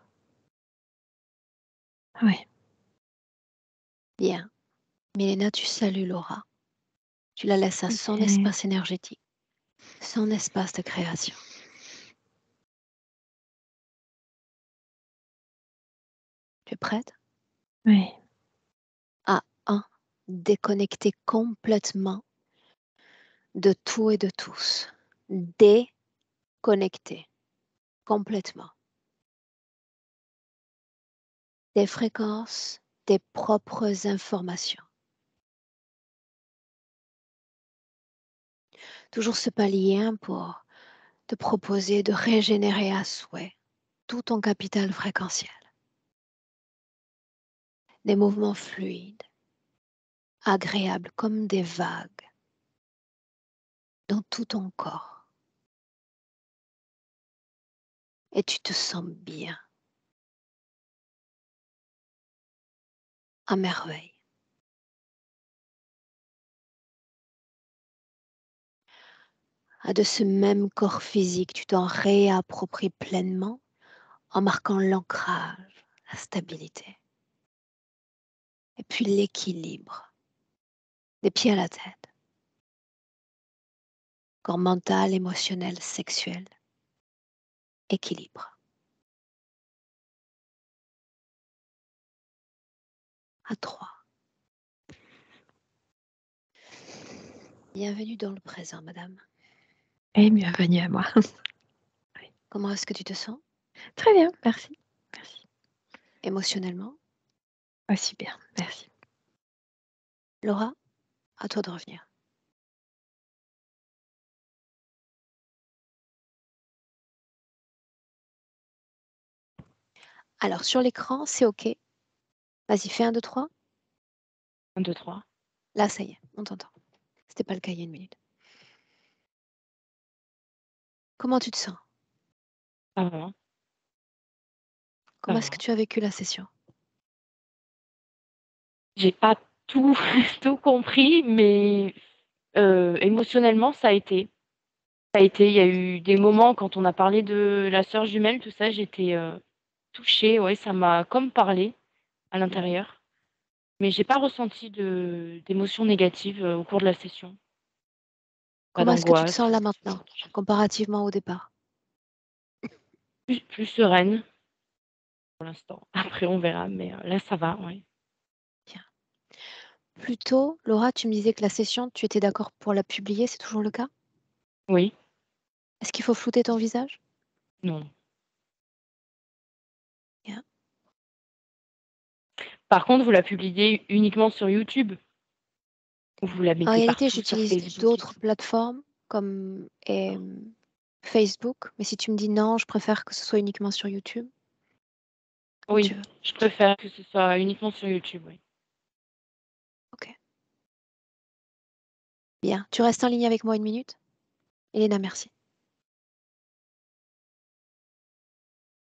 Oui, Bien. Milena, tu salues Laura. Tu la laisses à son ok. espace énergétique, son espace de création. Tu es prête? Oui, À 1. Déconnecter complètement de tout et de tous. Déconnecter complètement des fréquences, des propres informations. Toujours ce palier pour te proposer de régénérer à souhait tout ton capital fréquentiel. Des mouvements fluides, agréables comme des vagues dans tout ton corps. Et tu te sens bien, à merveille. de ce même corps physique, tu t'en réappropries pleinement en marquant l'ancrage, la stabilité, et puis l'équilibre, des pieds à la tête, corps mental, émotionnel, sexuel, équilibre. À 3. Bienvenue dans le présent, madame. Et bienvenue à moi. Comment est-ce que tu te sens Très bien, merci. Merci. émotionnellement? Aussi bien, merci. Laura, à toi de revenir. Alors, sur l'écran, c'est OK. Vas-y, fais 1, 2, 3. 1, 2, 3. Là, ça y est, on t'entend. C'était pas le cas il y a 1 minute. Comment tu te sens? Ça va, Comment ça est-ce que va. tu as vécu la session? J'ai pas tout tout compris, mais émotionnellement, ça a été. Ça a été. Il y a eu des moments quand on a parlé de la sœur jumelle, tout ça, j'étais, touchée, ouais, ça m'a comme parlé à l'intérieur, mais j'ai pas ressenti d'émotions négatives, au cours de la session. Pas Comment est-ce que tu te d'angoisse sens ou là ce maintenant, genre de choses. comparativement au départ? Plus sereine pour l'instant. Après on verra, mais là ça va, ouais. Bien. Plus tôt, Laura, tu me disais que la session, tu étais d'accord pour la publier, c'est toujours le cas? Oui, Est-ce qu'il faut flouter ton visage? non. Bien. Par contre, vous la publiez uniquement sur YouTube? Ou vous la En mettez réalité, partout sur j'utilise Facebook et d'autres tout? plateformes comme D'accord. Facebook, mais si tu me dis non, je préfère que ce soit uniquement sur YouTube, comme tu Oui, veux. je préfère que ce soit uniquement sur YouTube, oui. OK. Bien. Tu restes en ligne avec moi 1 minute? Elena, merci.